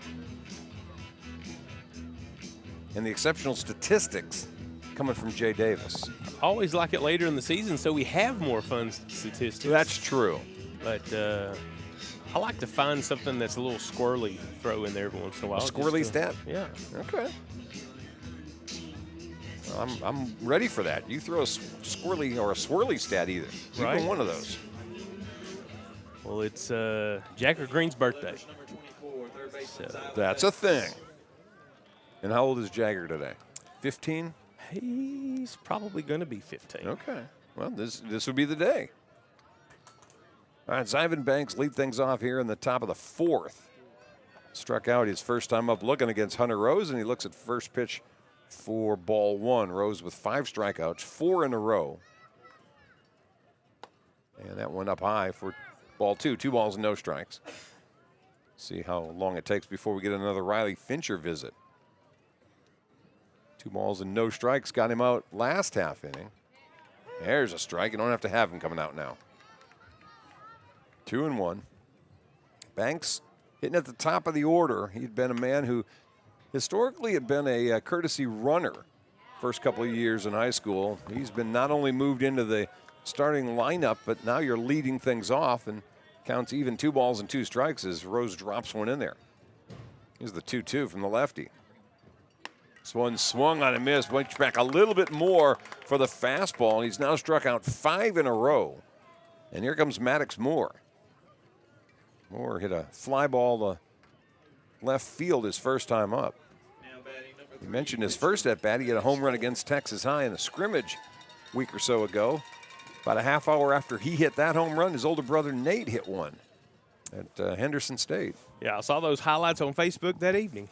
Speaker 5: And the exceptional statistics coming from Jay Davis.
Speaker 6: Always like it later in the season, so we have more fun statistics.
Speaker 5: That's true.
Speaker 6: But I like to find something that's a little squirrely, throw in there every once in a while.
Speaker 5: A squirrely stat?
Speaker 6: Yeah.
Speaker 5: Okay. I'm ready for that. You throw a squirrely or a swirly stat either.
Speaker 6: Right.
Speaker 5: Even one of those.
Speaker 6: Well, it's Jacker Green's birthday. So.
Speaker 5: That's a thing. And how old is Jagger today? 15?
Speaker 6: He's probably going to be 15.
Speaker 5: Okay. Well, this would be the day. All right, Zyvan Banks lead things off here in the top of the 4th. Struck out his first time up looking against Hunter Rose, and he looks at first pitch for ball 1. Rose with 5 strikeouts, 4 in a row. And that one up high for ball 2. 2 balls and no strikes. See how long it takes before we get another Riley Fincher visit. 2 balls and no strikes got him out last half inning. There's a strike. You don't have to have him coming out now. 2-1. Banks hitting at the top of the order. He'd been a man who historically had been a courtesy runner first couple of years in high school. He's been not only moved into the starting lineup, but now you're leading things off and counts even 2 balls and 2 strikes as Rose drops one in there. Here's the 2-2 from the lefty. This one swung on a miss, went back a little bit more for the fastball, and he's now struck out 5 in a row. And here comes Maddox Moore. Moore hit a fly ball to left field his first time up. You mentioned his first at bat. He hit a home run against Texas High in a scrimmage a week or so ago. About a half hour after he hit that home run, his older brother Nate hit one at Henderson State.
Speaker 6: Yeah, I saw those highlights on Facebook that evening.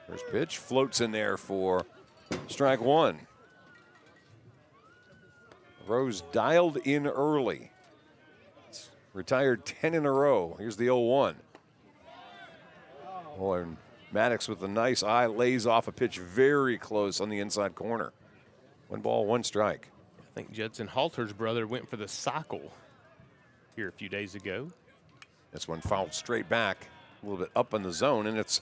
Speaker 5: First pitch floats in there for strike 1. Rose dialed in early. Retired 10 in a row. Here's the 0-1. Boy, and Maddox with a nice eye lays off a pitch very close on the inside corner. 1 ball, 1 strike.
Speaker 6: I think Judson Halter's brother went for the cycle here a few days ago.
Speaker 5: This one fouled straight back, a little bit up in the zone, and it's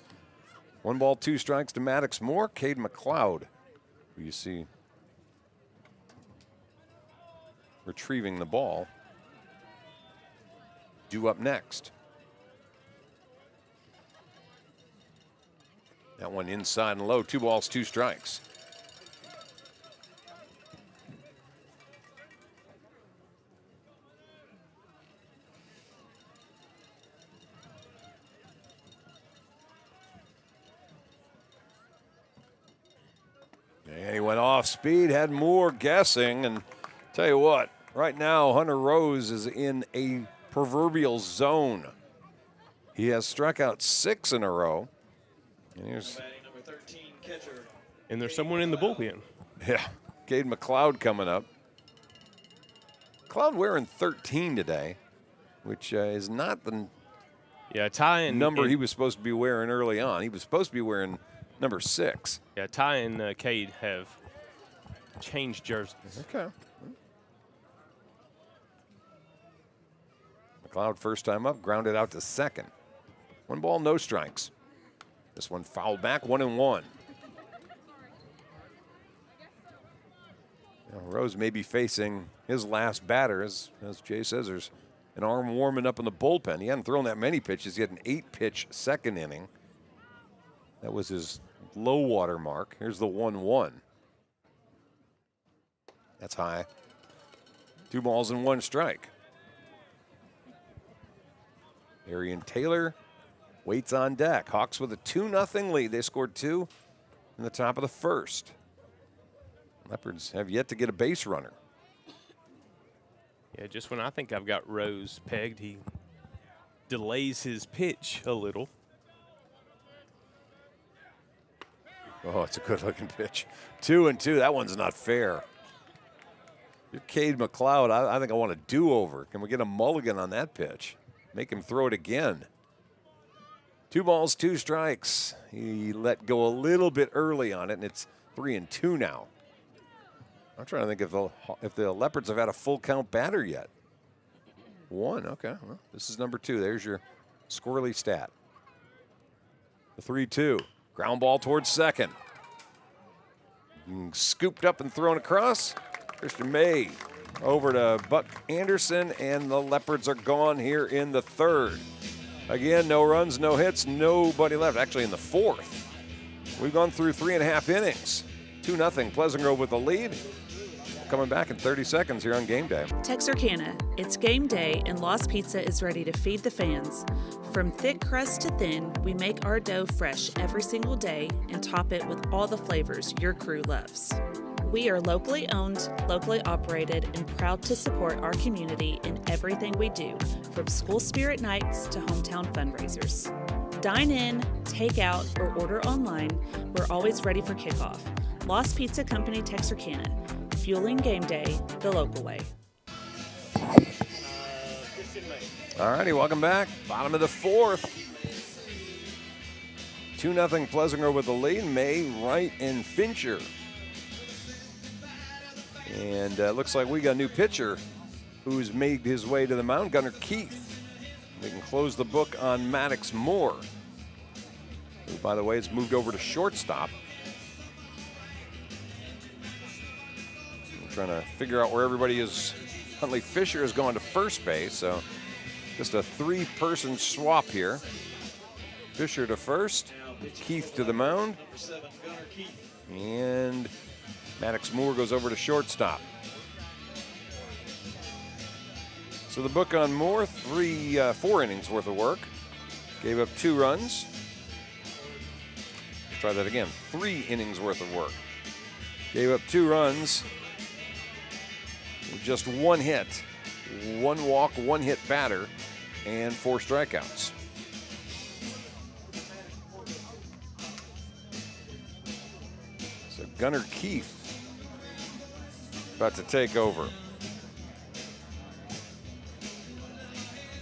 Speaker 5: 1 ball, 2 strikes to Maddox Moore. Cade McLeod, who you see retrieving the ball, due up next. That one inside and low, 2 balls, 2 strikes. off speed, had Moore guessing, and tell you what, right now Hunter Rose is in a proverbial zone. He has struck out 6 in a row. And here's
Speaker 7: Number 13 catcher.
Speaker 6: And there's someone in the bullpen.
Speaker 5: Yeah, Cade McLeod coming up. McLeod wearing 13 today, which is not the number he was supposed to be wearing early on. He was supposed to be wearing number 6.
Speaker 6: Yeah, Ty and Cade have changed jerseys.
Speaker 5: Okay. McLeod first time up, grounded out to second. 1 ball, no strikes. This one fouled back, 1-1. Rose may be facing his last batter. As Jay says, there's an arm warming up in the bullpen. He hadn't thrown that many pitches. He had an 8-pitch second inning. That was his low water mark. Here's the 1-1. That's high. 2 balls and 1 strike. Arian Taylor waits on deck. Hawks with a 2-0 lead. They scored 2 in the top of the first. Leopards have yet to get a base runner.
Speaker 6: Yeah, just when I think I've got Rose pegged, he delays his pitch a little.
Speaker 5: Oh, it's a good-looking pitch. 2-2. That one's not fair. You're Cade McLeod. I think I want a do-over. Can we get a mulligan on that pitch? Make him throw it again. 2 balls, 2 strikes. He let go a little bit early on it, and it's 3-2 now. I'm trying to think if the Leopards have had a full count batter yet. 1, okay. Well, this is number 2. There's your squirrely stat. The 3-2. Ground ball towards second. Scooped up and thrown across. Christian May over to Buck Anderson, and the Leopards are gone here in the 3rd. Again, no runs, no hits, nobody left. Actually, in the 4th. We've gone through 3.5 innings. 2-0, Pleasant Grove with the lead. Coming back in 30 seconds here on Game Day.
Speaker 15: Texarkana, it's game day and Lost Pizza is ready to feed the fans. From thick crust to thin, we make our dough fresh every single day and top it with all the flavors your crew loves. We are locally owned, locally operated, and proud to support our community in everything we do, from school spirit nights to hometown fundraisers. Dine in, take out, or order online. We're always ready for kickoff. Lost Pizza Company, Texarkana. Fueling game day the local way.
Speaker 5: All righty, welcome back. Bottom of the 4th. 2-0 Pleasant Grove with the lead. May, Wright, and Fincher. And looks like we got a new pitcher who's made his way to the mound, Gunnar Keith. We can close the book on Maddox Moore, who, by the way, has moved over to shortstop. Trying to figure out where everybody is. Huntley Fisher has gone to first base, so just a 3-person swap here. Fisher to first, Keith to the mound, and Maddox Moore goes over to shortstop. So the book on Moore, 4 innings worth of work. Gave up 2 runs. Try that again, 3 innings worth of work. Gave up 2 runs. Just 1 hit, 1 walk, 1 hit batter, and 4 strikeouts. So Gunnar Keith about to take over.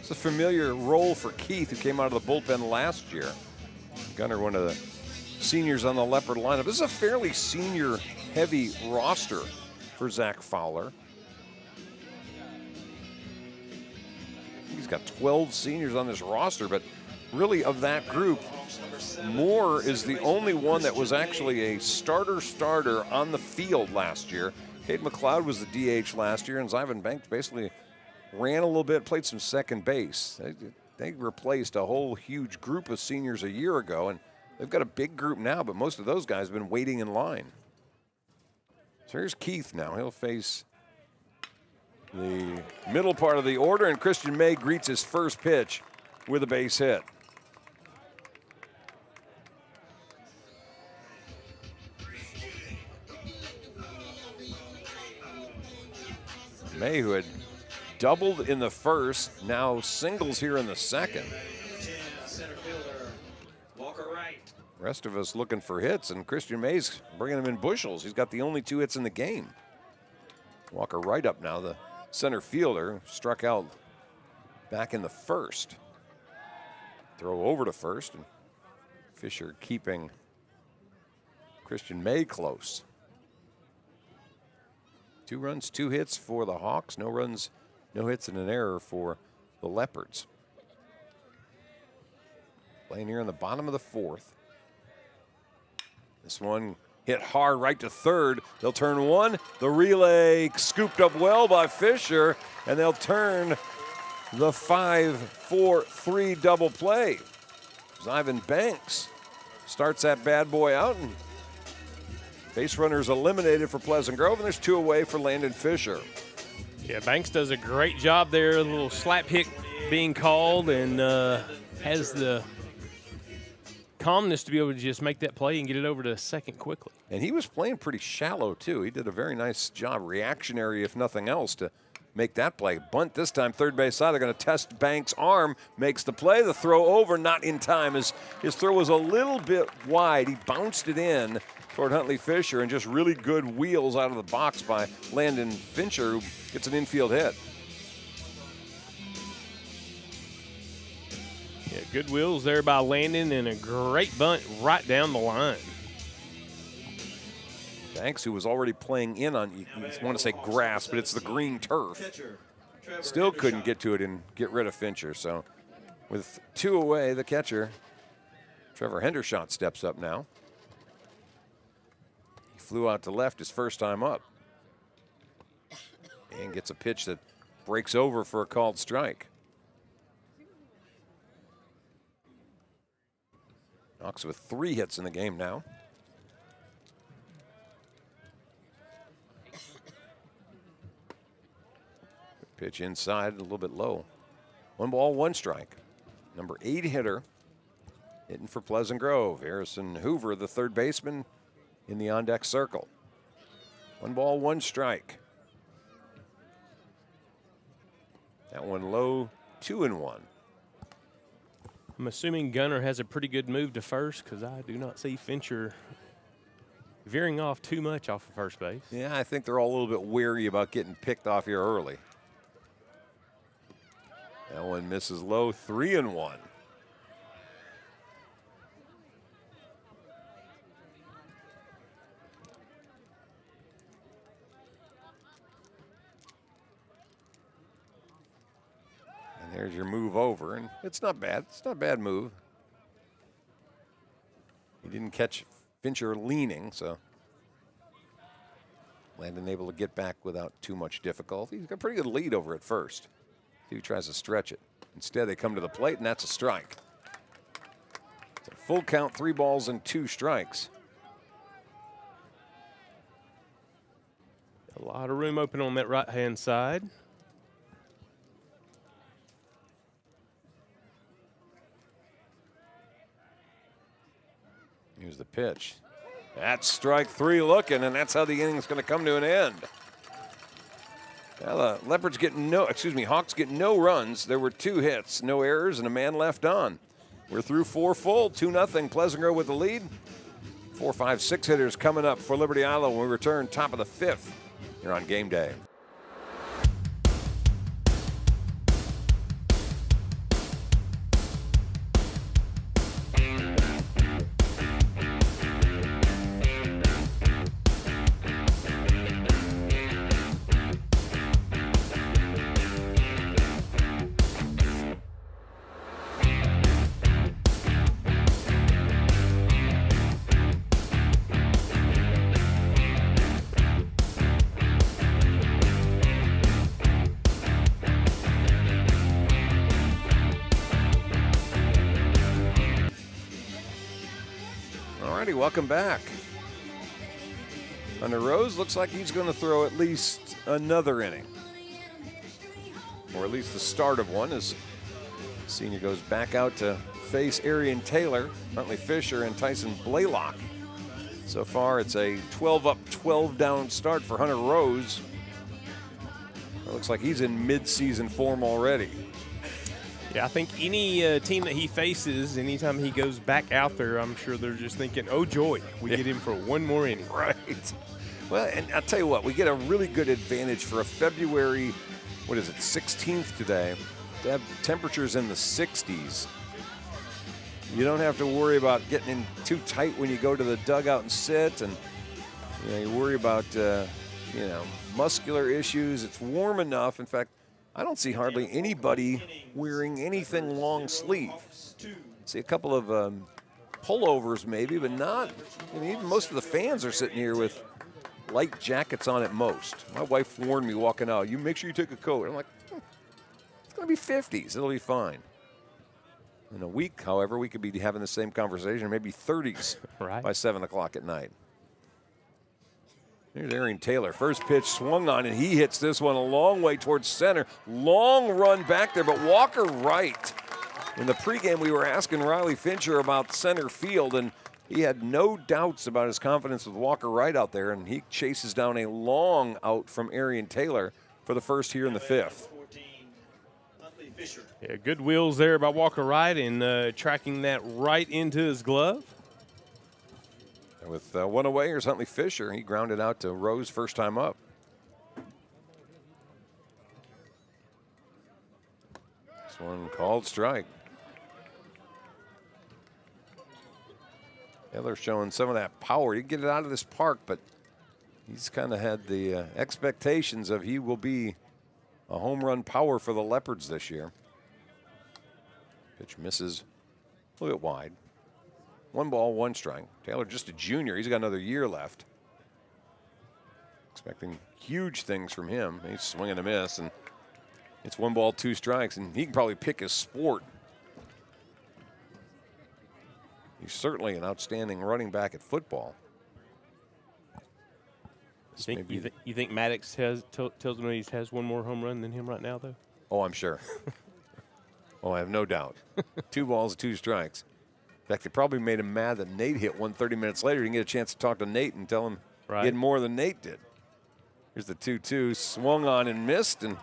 Speaker 5: It's a familiar role for Keith, who came out of the bullpen last year. Gunnar, one of the seniors on the Leopard lineup. This is a fairly senior-heavy roster for Zach Fowler. He's got 12 seniors on this roster, but really of that group, Moore is the only one that was actually a starter on the field last year. Cade McLeod was the DH last year, and Zyvan Banks basically ran a little bit, played some second base. They replaced a whole huge group of seniors a year ago, and they've got a big group now, but most of those guys have been waiting in line. So here's Keith now. He'll face the middle part of the order, and Christian May greets his first pitch with a base hit. May, who had doubled in the first, now singles here in the second.
Speaker 7: Center fielder, Walker Wright.
Speaker 5: Rest of us looking for hits, and Christian May's bringing them in bushels. He's got the only 2 hits in the game. Walker Wright up now, the center fielder, struck out back in the first. Throw over to first, and Fisher keeping Christian May close. 2 runs, 2 hits for the Hawks. No runs, no hits, and an error for the Leopards. Playing here in the bottom of the 4th. This one hit hard right to third. They'll turn one. The relay scooped up well by Fisher, and they'll turn the 5-4-3 double play. Ivan Banks starts that bad boy out, and base runners eliminated for Pleasant Grove, and there's 2 away for Landon Fisher.
Speaker 6: Yeah, Banks does a great job there. A little slap hit being called, and has the calmness to be able to just make that play and get it over to second quickly.
Speaker 5: And he was playing pretty shallow, too. He did a very nice job, reactionary if nothing else, to make that play. Bunt this time, third base side. They're going to test Banks' arm. Makes the play. The throw over, not in time. His throw was a little bit wide. He bounced it in toward Huntley Fisher, and just really good wheels out of the box by Landon Fincher, who gets an infield hit.
Speaker 6: Yeah, good wheels there by Landon, and a great bunt right down the line.
Speaker 5: Banks, who was already playing in on, you want to say grass, but it's the green turf, still couldn't get to it and get rid of Fincher. So with 2 away, the catcher, Trevor Hendershot, steps up now. He flew out to left his first time up and gets a pitch that breaks over for a called strike. Knox with 3 hits in the game now. Pitch inside, a little bit low. 1 ball, 1 strike. Number 8 hitter, hitting for Pleasant Grove. Harrison Hoover, the third baseman, in the on-deck circle. 1 ball, 1 strike. That one low, 2-1.
Speaker 6: I'm assuming Gunner has a pretty good move to first, because I do not see Fincher veering off too much off of first base.
Speaker 5: Yeah, I think they're all a little bit wary about getting picked off here early. That one misses low, 3-1. And there's your move over, and it's not bad. It's not a bad move. He didn't catch Fincher leaning, so Landon able to get back without too much difficulty. He's got a pretty good lead over at first. He tries to stretch it. Instead, they come to the plate, and that's a strike. It's a full count, 3 balls and 2 strikes.
Speaker 6: A lot of room open on that right-hand side.
Speaker 5: Here's the pitch. That's strike 3 looking, and that's how the inning's going to come to an end. Well, the Leopards get Hawks get no runs. There were 2 hits, no errors, and a man left on. We're through 4 full, 2-0, Pleasant Grove with the lead. 4, 5, 6 hitters coming up for Liberty-Eylau when we return top of the 5th here on Game Day. Welcome back. Hunter Rose looks like he's going to throw at least another inning, or at least the start of one, as senior goes back out to face Arian Taylor, Huntley Fisher, and Tyson Blaylock. So far, it's a 12 up, 12 down start for Hunter Rose. It looks like he's in mid-season form already.
Speaker 6: Yeah, I think any team that he faces, anytime he goes back out there, I'm sure they're just thinking, oh, joy, we get him for one more inning.
Speaker 5: Right. Well, and I'll tell you what, we get a really good advantage for a February, 16th today, to have temperatures in the 60s. You don't have to worry about getting in too tight when you go to the dugout and sit, and you worry about, muscular issues. It's warm enough. In fact, I don't see hardly anybody wearing anything long sleeve. See a couple of pullovers maybe, but not. Even most of the fans are sitting here with light jackets on at most. My wife warned me walking out, you make sure you take a coat. I'm like, it's going to be 50s. It'll be fine. In a week, however, we could be having the same conversation, maybe 30s by 7 o'clock at night. Here's Arian Taylor. First pitch swung on, and he hits this one a long way towards center. Long run back there, but Walker right. In the pregame, we were asking Riley Fincher about center field, and he had no doubts about his confidence with Walker right out there, and he chases down a long out from Arian Taylor for the first here in the 5th.
Speaker 6: Yeah, good wheels there by Walker Wright and tracking that right into his glove.
Speaker 5: With one away, here's Huntley Fisher. He grounded out to Rose first time up. This one called strike. Taylor showing some of that power. He can get it out of this park, but he's kind of had the expectations of he will be a home run power for the Leopards this year. Pitch misses a little bit wide. 1 ball, 1 strike. Taylor just a junior. He's got another year left. Expecting huge things from him. He's swinging a miss, and it's 1 ball, 2 strikes, and he can probably pick his sport. He's certainly an outstanding running back at football.
Speaker 6: You think Maddox tells me he has 1 more home run than him right now, though?
Speaker 5: Oh, I'm sure. Oh, I have no doubt. 2 balls, 2 strikes. In fact, they probably made him mad that Nate hit one 30 minutes later. He didn't get a chance to talk to Nate and tell him he had more than Nate did. Here's the 2-2, swung on and missed, and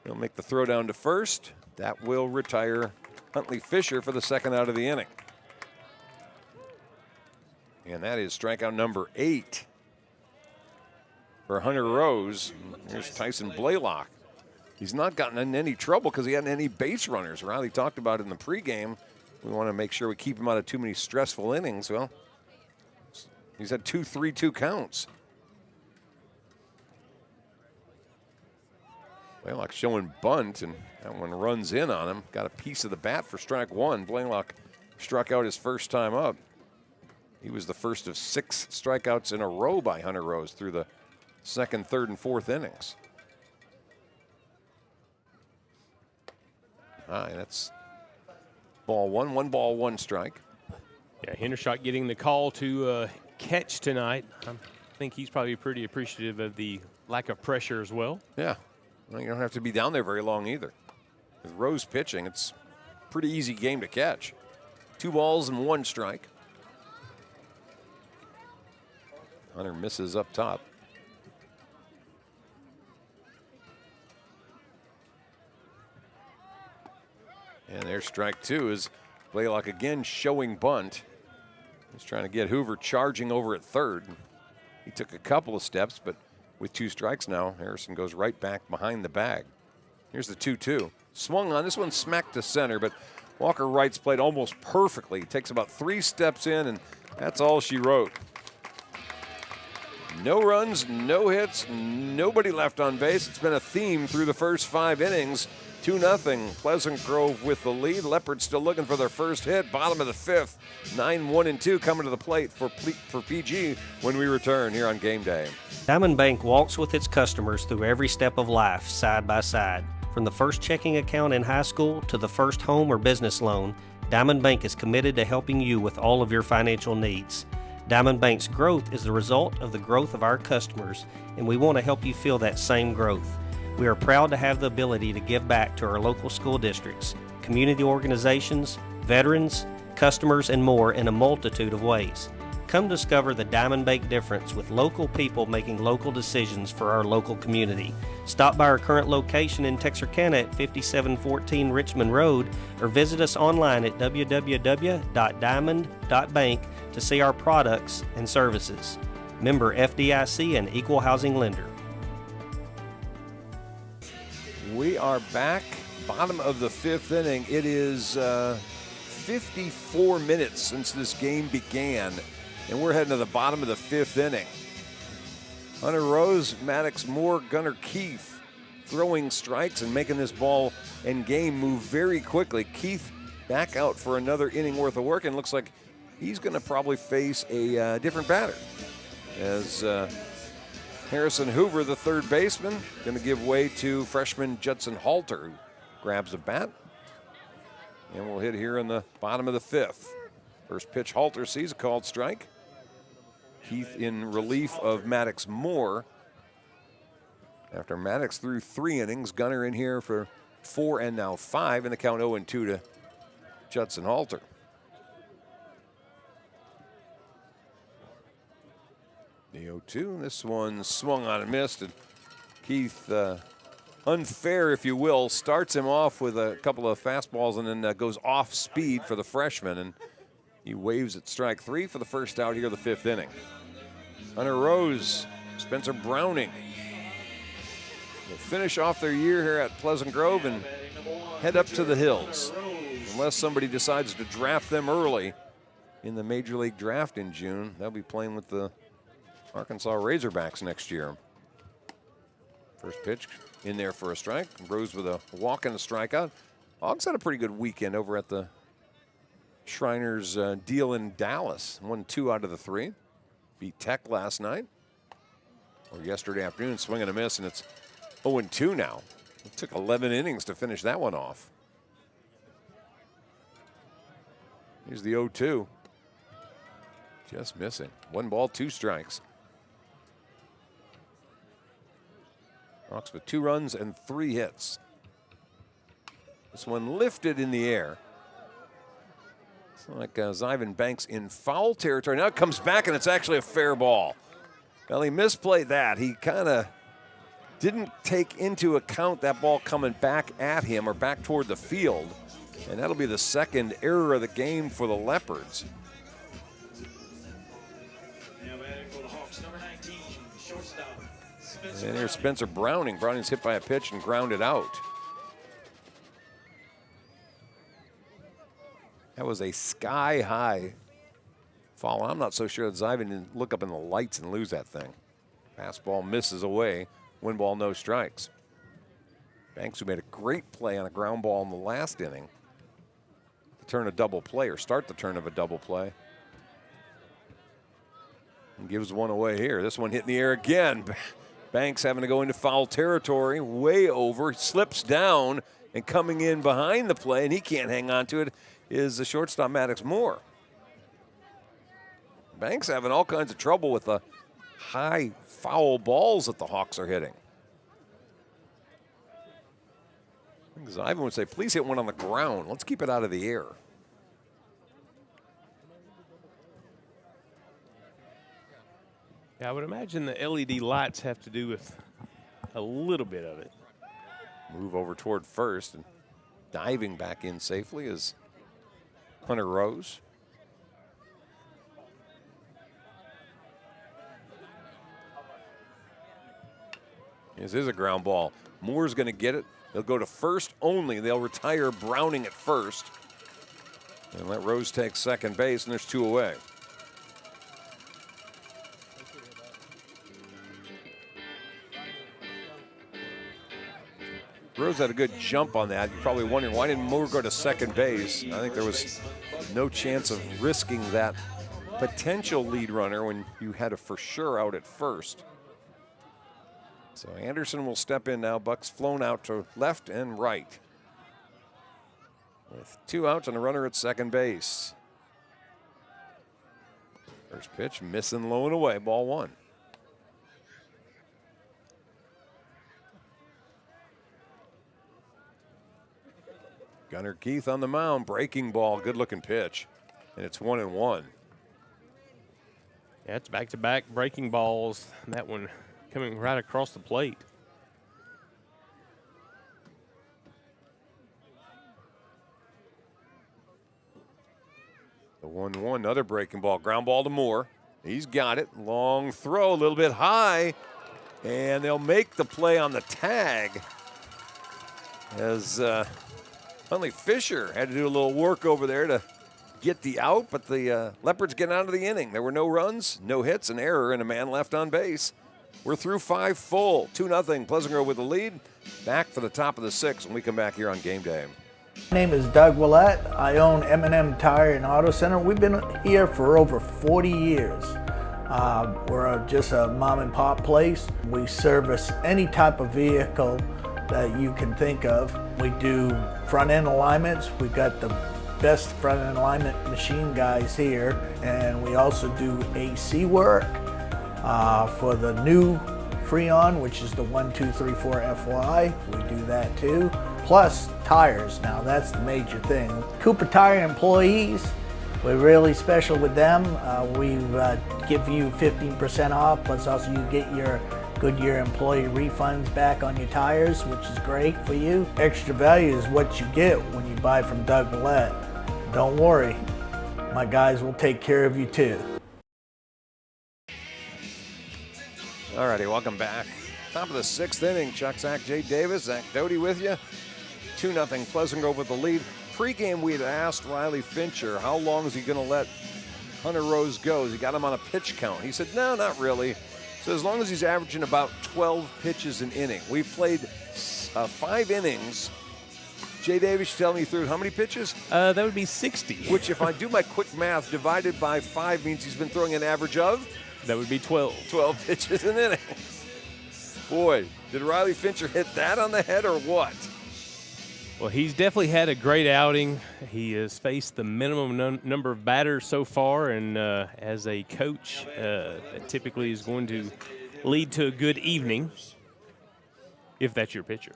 Speaker 5: he'll make the throw down to first. That will retire Huntley Fisher for the 2nd out of the inning. And that is strikeout number 8 for Hunter Rose. Here's Tyson Blaylock. He's not gotten in any trouble because he hadn't any base runners. Riley talked about it in the pregame. We want to make sure we keep him out of too many stressful innings. Well, he's had 2 3-2 counts. Blaylock showing bunt, and that one runs in on him. Got a piece of the bat for strike 1. Blaylock struck out his first time up. He was the first of 6 strikeouts in a row by Hunter Rose through the 2nd, 3rd, and 4th innings. And that's ball 1, 1 ball, 1 strike.
Speaker 6: Yeah, Hendershot getting the call to catch tonight. I think he's probably pretty appreciative of the lack of pressure as well.
Speaker 5: Yeah, well, you don't have to be down there very long either. With Rose pitching, it's a pretty easy game to catch. 2 balls and 1 strike. Hunter misses up top. And there's strike 2 as Blaylock again showing bunt. He's trying to get Hoover charging over at 3rd. He took a couple of steps, but with 2 strikes now, Harrison goes right back behind the bag. Here's the 2-2. Swung on. This one smacked to center, but Walker Wright's played almost perfectly. He takes about 3 steps in, and that's all she wrote. No runs, no hits, nobody left on base. It's been a theme through the first 5 innings. 2-0, Pleasant Grove with the lead. Leopards still looking for their first hit. Bottom of the 5th, 9-1-2 coming to the plate for PG when we return here on Game Day.
Speaker 16: Diamond Bank walks with its customers through every step of life, side by side. From the first checking account in high school to the first home or business loan, Diamond Bank is committed to helping you with all of your financial needs. Diamond Bank's growth is the result of the growth of our customers, and we want to help you feel that same growth. We are proud to have the ability to give back to our local school districts, community organizations, veterans, customers, and more in a multitude of ways. Come discover the Diamond Bank difference with local people making local decisions for our local community. Stop by our current location in Texarkana at 5714 Richmond Road or visit us online at www.diamond.bank to see our products and services. Member FDIC and Equal Housing Lender.
Speaker 5: We are back, bottom of the 5th inning. It is 54 minutes since this game began, and we're heading to the bottom of the 5th inning. Hunter Rose, Maddox Moore, Gunnar Keith throwing strikes and making this ball and game move very quickly. Keith back out for another inning worth of work, and looks like he's going to probably face a different batter, as Harrison Hoover, the third baseman, going to give way to freshman Judson Halter, who grabs a bat. And we'll hit here in the bottom of the 5th. First pitch, Halter sees a called strike. Keith in relief of Maddox Moore. After Maddox threw 3 innings, Gunnar in here for 4 and now 5, and the count 0-2 to Judson Halter. The 0-2, this one swung on and missed, and Keith, unfair if you will, starts him off with a couple of fastballs and then goes off speed for the freshman, and he waves at strike 3 for the first out here of the 5th inning. Hunter Rose, Spencer Browning will finish off their year here at Pleasant Grove and head up to the hills, unless somebody decides to draft them early in the Major League Draft in June. They'll be playing with the Arkansas Razorbacks next year. First pitch in there for a strike. Rose with a walk and a strikeout. Hogs had a pretty good weekend over at the Shriners deal in Dallas. Won 2 out of the 3. Beat Tech last night, or yesterday afternoon, swing and a miss, and it's 0-2 now. It took 11 innings to finish that one off. Here's the 0-2. Just missing. 1 ball, 2 strikes. Hawks with 2 runs and 3 hits. This one lifted in the air. It's like Zyvan Banks in foul territory. Now it comes back, and it's actually a fair ball. Well, he misplayed that. He kind of didn't take into account that ball coming back at him or back toward the field. And that'll be the second error of the game for the Leopards. And here's Spencer Browning. Browning's hit by a pitch and grounded out. That was a sky-high foul. I'm not so sure that Zyvan didn't look up in the lights and lose that thing. Fastball misses away. 1 ball, no strikes. Banks, who made a great play on a ground ball in the last inning, to turn a double play or start the turn of a double play. And gives one away here. This one hit in the air again. Banks having to go into foul territory, way over, slips down, and coming in behind the play, and he can't hang on to it, is the shortstop Maddox Moore. Banks having all kinds of trouble with the high foul balls that the Hawks are hitting. Zyvan would say, please hit one on the ground. Let's keep it out of the air.
Speaker 6: Yeah, I would imagine the LED lights have to do with a little bit of it.
Speaker 5: Move over toward first, and diving back in safely is Hunter Rose. This is a ground ball. Moore's going to get it. They'll go to first only. They'll retire Browning at first and let Rose take second base, and there's 2 away. Rose had a good jump on that. You're probably wondering, why didn't Moore go to second base? I think there was no chance of risking that potential lead runner when you had a for sure out at first. So Anderson will step in now. Buck's flown out to left and right, with 2 outs and a runner at second base. First pitch, missing low and away, ball 1. Gunnar Keith on the mound, breaking ball, good looking pitch, and it's 1-1.
Speaker 6: Yeah, it's back-to-back breaking balls. That one coming right across the plate.
Speaker 5: The 1-1, another breaking ball. Ground ball to Moore. He's got it. Long throw, a little bit high. And they'll make the play on the tag as Huntley Fisher had to do a little work over there to get the out, but the Leopards get out of the inning. There were no runs, no hits, an error, and a man left on base. We're through 5 full, 2-0. Pleasant Grove with the lead. Back for the top of the 6th when we come back here on Game Day.
Speaker 17: My name is Doug Willett. I own M&M Tire and Auto Center. We've been here for over 40 years. We're just a mom and pop place. We service any type of vehicle that you can think of. We do front end alignments. We've got the best front end alignment machine guys here, and we also do AC work for the new Freon, which is the 1234 FY. We do that too. Plus tires. Now that's the major thing. Cooper Tire employees, we're really special with them. We give you 15% off, plus also you get your Goodyear employee refunds back on your tires, which is great for you. Extra value is what you get when you buy from Doug Willett. Don't worry, my guys will take care of you too.
Speaker 5: All righty, welcome back. Top of the 6th inning. Chuck, Zach, Jay Davis, Zach Doty with you. 2-0 Pleasant Grove with the lead. Pre-game, we had asked Riley Fincher how long is he going to let Hunter Rose go. He got him on a pitch count. He said, no, not really. So as long as he's averaging about 12 pitches an inning. We've played 5 innings. Jay Davis, you tell me you threw how many pitches?
Speaker 6: That would be 60.
Speaker 5: Which, if I do my quick math, divided by 5 means he's been throwing an average of?
Speaker 6: That would be 12.
Speaker 5: 12 pitches an inning. Boy, did Riley Fincher hit that on the head or what?
Speaker 6: Well, he's definitely had a great outing. He has faced the minimum number of batters so far, and as a coach, that typically is going to lead to a good evening if that's your pitcher.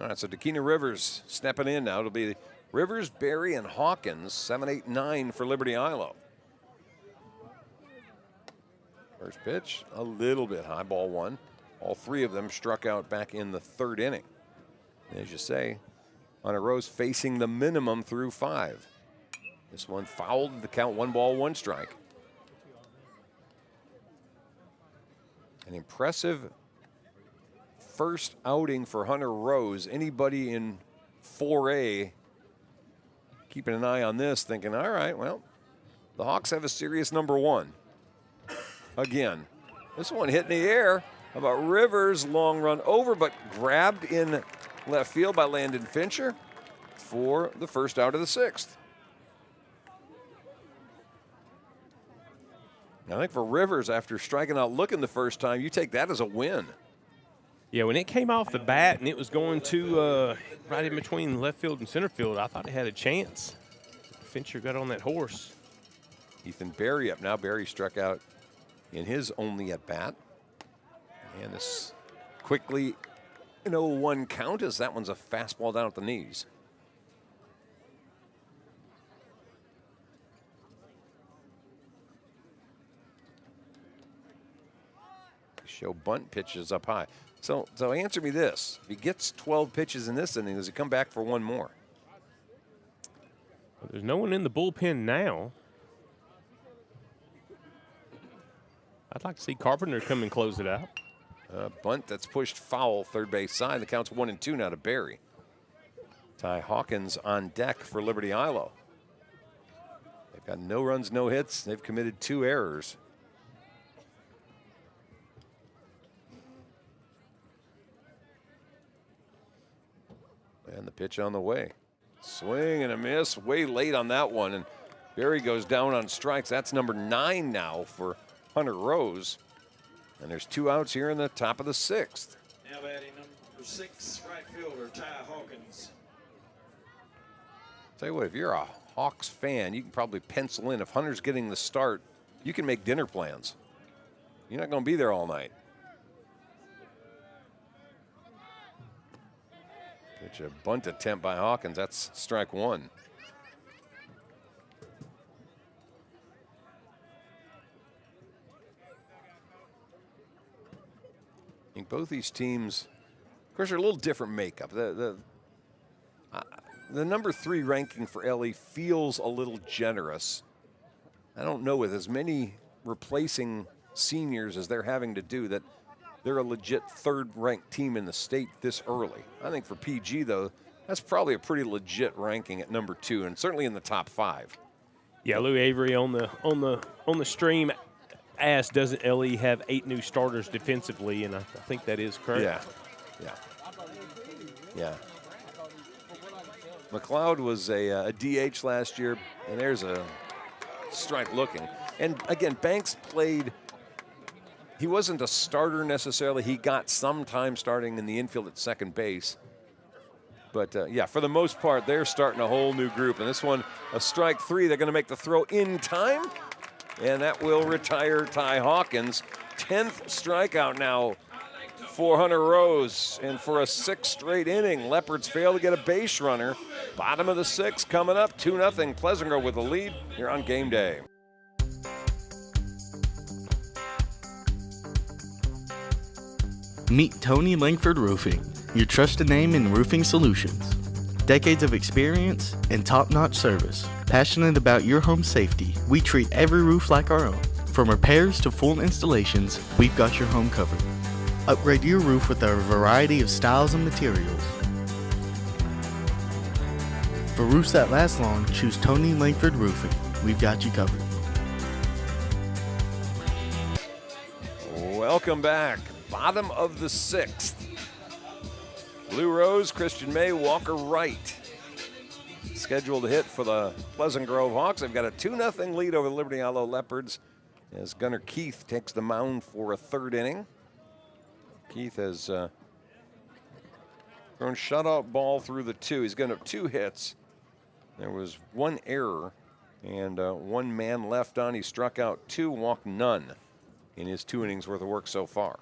Speaker 5: All right, so Dakina Rivers stepping in now. It'll be Rivers, Berry, and Hawkins, 7, 8, 9 for Liberty-Eylau. First pitch, a little bit high, ball 1. All 3 of them struck out back in the 3rd inning. As you say, Hunter Rose facing the minimum through 5. This one fouled the count, 1 ball, 1 strike. An impressive first outing for Hunter Rose. Anybody in 4A keeping an eye on this, thinking, all right, well, the Hawks have a serious number 1. Again, this one hit in the air. How about Rivers? Long run over, but grabbed in left field by Landon Fincher for the first out of the 6th. I think for Rivers, after striking out looking the first time, you take that as a win.
Speaker 6: Yeah, when it came off the bat and it was going to right in between left field and center field, I thought it had a chance. Fincher got on that horse.
Speaker 5: Ethan Berry up now. Berry struck out in his only at bat. And this quickly an 0-1 count as that one's a fastball down at the knees. Show bunt pitches up high. So answer me this. If he gets 12 pitches in this inning, does he come back for 1 more?
Speaker 6: Well, there's no one in the bullpen now. I'd like to see Carpenter come and close it out.
Speaker 5: Bunt that's pushed foul, third base side. The count's 1-2 now to Berry. Ty Hawkins on deck for Liberty-Eylau. They've got no runs, no hits. They've committed 2 errors. And the pitch on the way. Swing and a miss, way late on that one. And Berry goes down on strikes. That's number 9 now for Hunter Rose. And there's 2 outs here in the top of the 6th.
Speaker 7: Now batting number 6, right fielder Ty Hawkins.
Speaker 5: Tell you what, if you're a Hawks fan, you can probably pencil in if Hunter's getting the start, you can make dinner plans. You're not going to be there all night. Pitch a bunt attempt by Hawkins. That's strike 1. both these teams, of course, are a little different makeup. The number 3 ranking for LE feels a little generous. I don't know, with as many replacing seniors as they're having to do, that they're a legit 3rd-ranked team in the state this early. I think for PG, though, that's probably a pretty legit ranking at number 2, and certainly in the top 5.
Speaker 6: Yeah, Lou Avery on the stream asked, doesn't LE have 8 new starters defensively? And I think that is correct.
Speaker 5: Yeah. McLeod was a DH last year, and there's a strike looking. And again, Banks played. He wasn't a starter necessarily. He got some time starting in the infield at second base. But, yeah, for the most part, they're starting a whole new group. And this one, a strike 3. They're going to make the throw in time. And that will retire Ty Hawkins. 10th strikeout now for Hunter Rose. And for a 6th straight inning, Leopards fail to get a base runner. Bottom of the 6th coming up, 2-0. Pleasant Grove with the lead here on Game Day.
Speaker 18: Meet Tony Langford Roofing, your trusted name in roofing solutions. Decades of experience and top-notch service. Passionate about your home safety, we treat every roof like our own. From repairs to full installations, we've got your home covered. Upgrade your roof with our variety of styles and materials. For roofs that last long, choose Tony Langford Roofing. We've got you covered.
Speaker 5: Welcome back. Bottom of the 6th. Blue Rose, Christian May, Walker Wright. Scheduled to hit for the Pleasant Grove Hawks. They've got a 2-0 lead over the Liberty-Eylau Leopards as Gunnar Keith takes the mound for a 3rd inning. Keith has thrown shutout ball through the 2. He's given up 2 hits. There was 1 error and 1 man left on. He struck out 2, walked none in his 2 innings worth of work so far.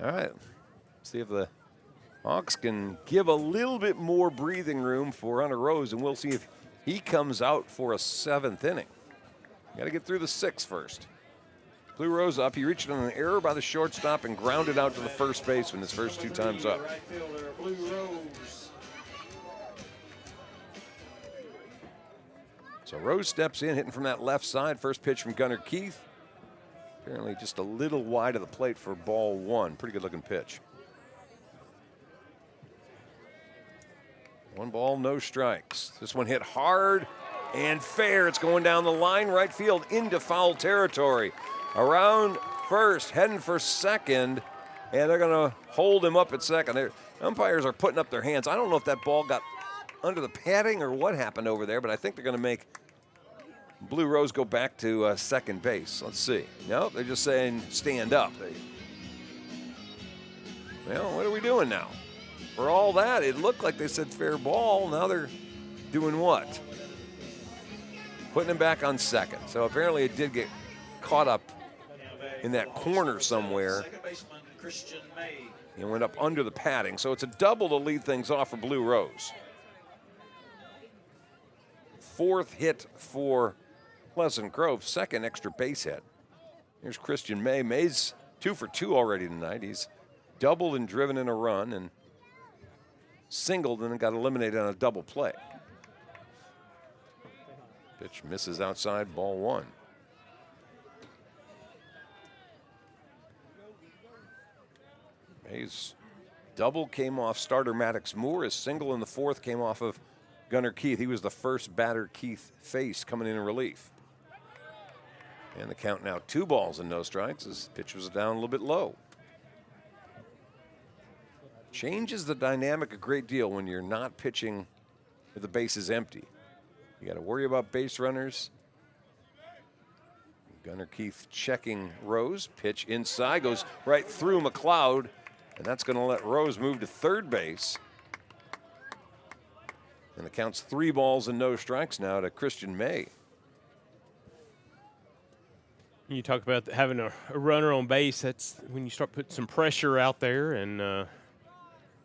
Speaker 5: All right, see if the Hawks can give a little bit more breathing room for Hunter Rose, and we'll see if he comes out for a 7th inning. Got to get through the 6th first. Blue Rose up. He reached on an error by the shortstop and grounded out to the first baseman his first 2 times up.
Speaker 7: Right fielder, Blue Rose.
Speaker 5: So Rose steps in, hitting from that left side. First pitch from Gunnar Keith. Apparently just a little wide of the plate for ball 1. Pretty good looking pitch. 1 ball, no strikes. This one hit hard and fair. It's going down the line, right field into foul territory. Around first, heading for second, and they're going to hold him up at second. Umpires are putting up their hands. I don't know if that ball got under the padding or what happened over there, but I think they're going to make Blue Rose go back to second base. Let's see. No, they're just saying stand up. Well, what are we doing now? For all that, it looked like they said fair ball. Now they're doing what? Putting him back on second. So apparently it did get caught up in that corner somewhere.
Speaker 7: Second baseman Christian May.
Speaker 5: And went up under the padding. So it's a double to lead things off for Blue Rose. 4th hit for Pleasant Grove, 2nd extra base hit. Here's Christian May. May's 2 for 2 already tonight. He's doubled and driven in a run and singled and got eliminated on a double play. Pitch misses outside, ball 1. May's double came off starter Maddox Moore. His single in the 4th came off of Gunnar Keith. He was the first batter Keith faced coming in relief. And the count now 2 balls and no strikes. His pitch was down a little bit low. Changes the dynamic a great deal when you're not pitching with the bases empty. You got to worry about base runners. Gunnar Keith checking Rose. Pitch inside, goes right through McLeod, and that's going to let Rose move to 3rd base. And the count's 3 balls and no strikes now to Christian May.
Speaker 6: You talk about having a runner on base. That's when you start putting some pressure out there, and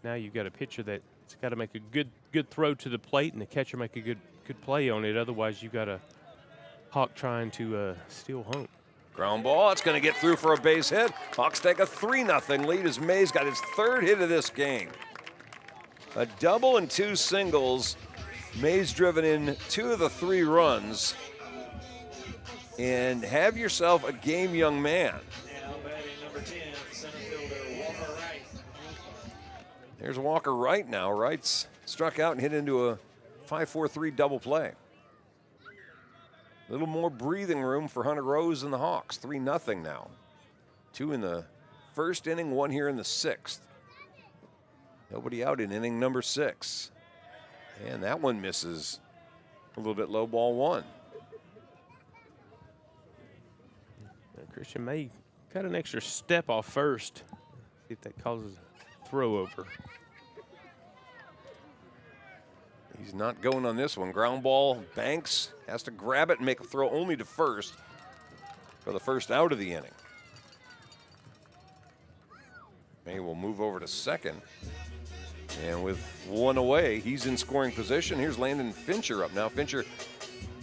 Speaker 6: now you've got a pitcher that's got to make a good throw to the plate, and the catcher make a good play on it. Otherwise, you've got a Hawk trying to steal home.
Speaker 5: Ground ball, it's going to get through for a base hit. Hawks take a 3-0 lead as Mays got his third hit of this game. A double and 2 singles. Mays driven in 2 of the 3 runs. And have yourself a game, young man.
Speaker 7: Now batting number 10, center fielder Walker Wright.
Speaker 5: There's Walker Wright now. Wright's struck out and hit into a 5-4-3 double play. A little more breathing room for Hunter Rose and the Hawks. 3-0 now. 2 in the first inning, 1 here in the 6th. Nobody out in inning number 6. And that one misses a little bit low, ball 1.
Speaker 6: Christian May got an extra step off first. See if that causes a throw over.
Speaker 5: He's not going on this one. Ground ball, Banks has to grab it and make a throw only to first for the first out of the inning. May will move over to second. And with 1 away, he's in scoring position. Here's Landon Fincher up now. Fincher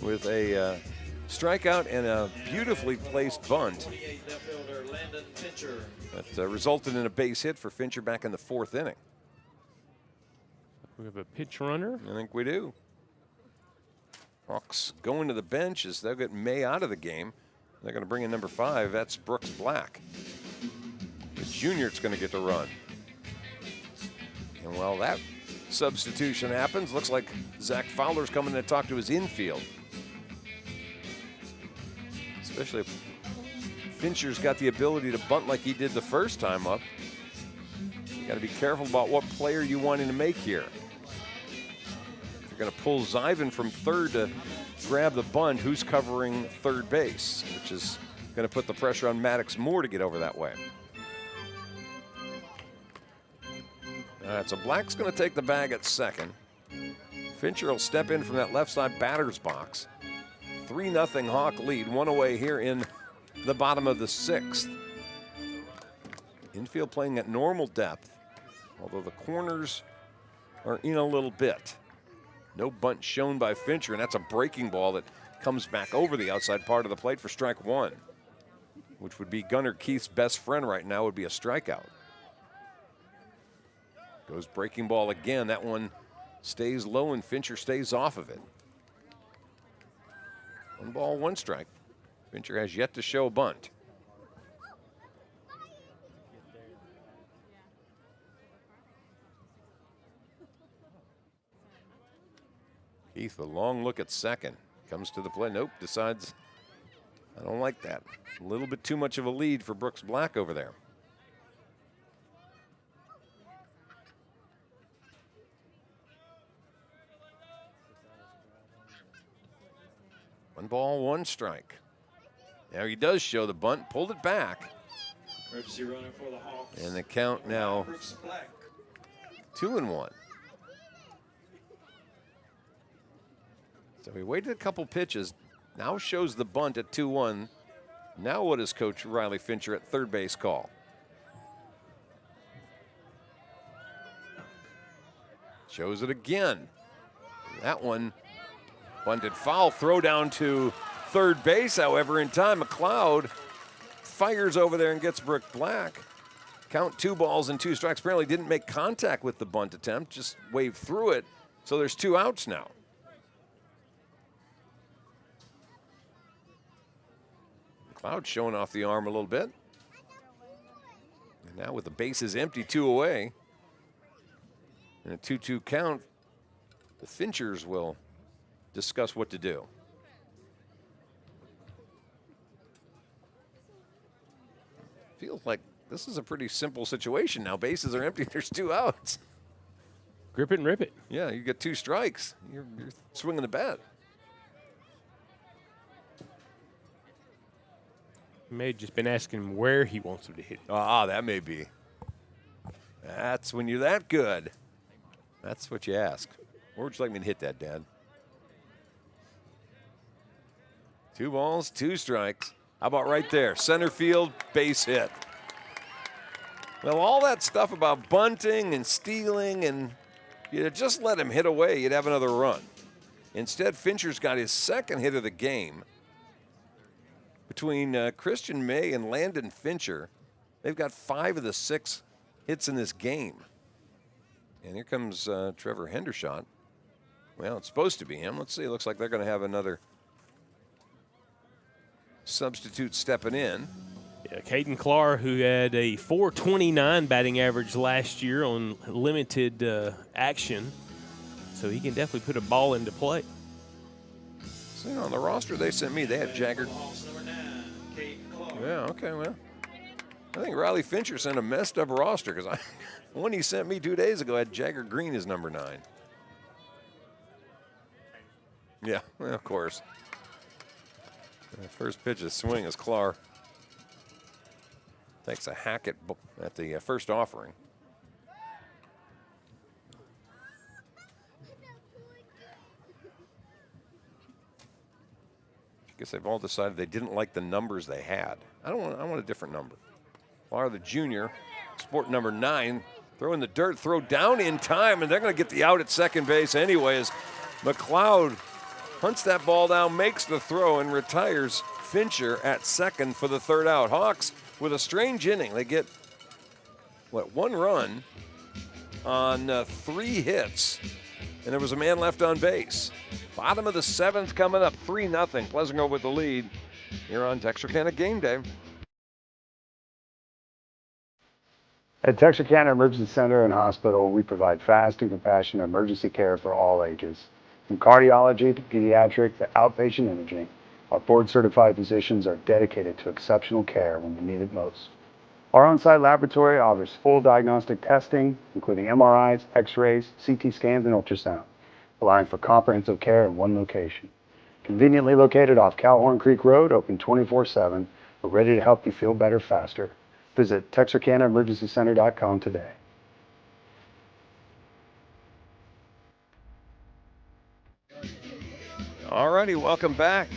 Speaker 5: with a strikeout and a beautifully placed bunt.
Speaker 7: 28 left fielder Landon Fincher.
Speaker 5: That resulted in a base hit for Fincher back in the 4th inning.
Speaker 6: We have a pitch runner.
Speaker 5: I think we do. Hawks going to the bench as they'll get May out of the game. They're going to bring in number 5. That's Brooks Black. The junior's going to get to run. And while that substitution happens, looks like Zach Fowler's coming to talk to his infield. Especially if Fincher's got the ability to bunt like he did the first time up. You got to be careful about what player you want to make here. If you're going to pull Zivan from third to grab the bunt, who's covering third base, which is going to put the pressure on Maddox Moore to get over that way. All right, so Black's going to take the bag at second. Fincher will step in from that left side batter's box. 3-0 Hawk lead, 1 away here in the bottom of the 6th. Infield playing at normal depth, although the corners are in a little bit. No bunt shown by Fincher, and that's a breaking ball that comes back over the outside part of the plate for strike 1, which would be Gunnar Keith's best friend right now, would be a strikeout. Goes breaking ball again. That one stays low and Fincher stays off of it. 1 ball, 1 strike. Fincher has yet to show a bunt. Keith, a long look at second. Comes to the plate. Nope, decides, I don't like that. A little bit too much of a lead for Brooks Black over there. One ball, 1 strike. Now he does show the bunt, pulled it back.
Speaker 7: Emergency runner for the Hawks.
Speaker 5: And the count now
Speaker 7: Brooks Black.
Speaker 5: 2-1. So he waited a couple pitches, now shows the bunt at 2-1. Now what does Coach Riley Fincher at third base call? Shows it again. That one bunted foul, throw down to third base, however, in time. McLeod fires over there and gets Brooks Black. Count 2 balls and 2 strikes. Apparently didn't make contact with the bunt attempt, just waved through it. So there's 2 outs now. McLeod showing off the arm a little bit. And now with the bases empty, 2 away. And a 2-2 count, the Finchers will discuss what to do. Feels like this is a pretty simple situation now. Bases are empty, there's 2 outs.
Speaker 6: Grip it and rip it.
Speaker 5: Yeah, you get 2 strikes. You're swinging the bat.
Speaker 6: May have just been asking him where he wants him to hit it.
Speaker 5: Ah, that may be. That's when you're that good. That's what you ask. Where would you like me to hit that, Dad? 2 balls, 2 strikes. How about right there? Center field, base hit. Well, all that stuff about bunting and stealing, and you just let him hit away, you'd have another run. Instead, Fincher's got his second hit of the game. between Christian May and Landon Fincher. They've got 5 of the 6 hits in this game. And here comes Trevor Hendershot. Well, it's supposed to be him. Let's see. It looks like they're going to have another substitute stepping in.
Speaker 6: Yeah, Caden Clark, who had a .429 batting average last year on limited action, so he can definitely put a ball into play.
Speaker 5: So, on the roster they sent me, they had Jagger. Yeah, okay, well. I think Riley Fincher sent a messed up roster because one he sent me 2 days ago had Jagger Green as number 9. Yeah, well, of course. The first pitch of swing is Clark. Takes a hack at the first offering. I guess they've all decided they didn't like the numbers they had. I want a different number. Clark, the junior, sport number 9, throw in the dirt, throw down in time, and they're going to get the out at second base anyways. McLeod hunts that ball down, makes the throw, and retires Fincher at second for the 3rd out. Hawks with a strange inning. They get, 1 run on 3 hits, and there was a man left on base. Bottom of the 7th coming up, 3-0. Pleasant Grove with the lead here on Texarkana Game Day.
Speaker 8: At Texarkana Emergency Center and Hospital, we provide fast and compassionate emergency care for all ages. From cardiology to pediatric to outpatient imaging, our board-certified physicians are dedicated to exceptional care when we need it most. Our on-site laboratory offers full diagnostic testing, including MRIs, X-rays, CT scans, and ultrasound, allowing for comprehensive care in one location. Conveniently located off Calhorn Creek Road, open 24/7, we're ready to help you feel better faster. Visit TexarkanaEmergencyCenter.com today.
Speaker 5: All righty, welcome back.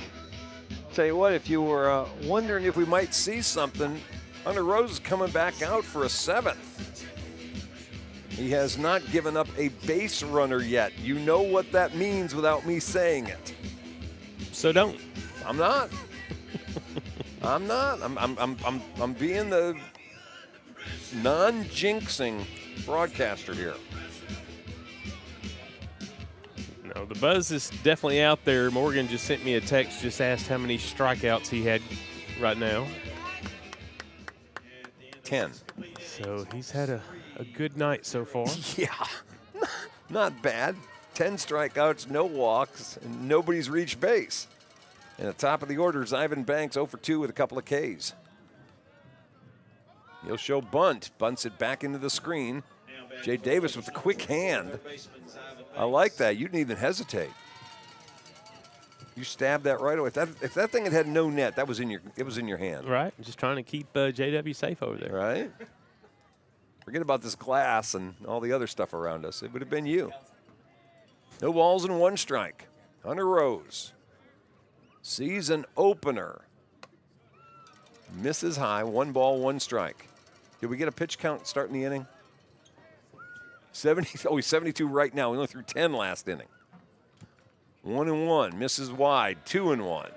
Speaker 5: Tell you what, if you were wondering if we might see something, Hunter Rose is coming back out for a 7th. He has not given up a base runner yet. You know what that means without me saying it.
Speaker 6: So don't.
Speaker 5: I'm not. I'm not. I'm being the non-jinxing broadcaster here.
Speaker 6: No, the buzz is definitely out there. Morgan just sent me a text, just asked how many strikeouts he had right now.
Speaker 5: 10.
Speaker 6: So he's had a good night so far.
Speaker 5: Yeah, not bad. 10 strikeouts, no walks, and nobody's reached base. And at the top of the order is Ivan Banks, 0 for 2 with a couple of Ks. He'll show bunt. Bunts it back into the screen. Jay Davis with the quick hand. I like that. You didn't even hesitate. You stabbed that right away. If that thing had no net, it was in your hand.
Speaker 6: Right. Just trying to keep JW safe over there.
Speaker 5: Right. Forget about this glass and all the other stuff around us. It would have been you. No balls and 1 strike. Hunter Rose. Season opener. Misses high. 1 ball, 1 strike. Did we get a pitch count starting the inning? 70. Oh, he's 72 right now. We only threw 10 last inning. 1-1. Misses wide. 2-1.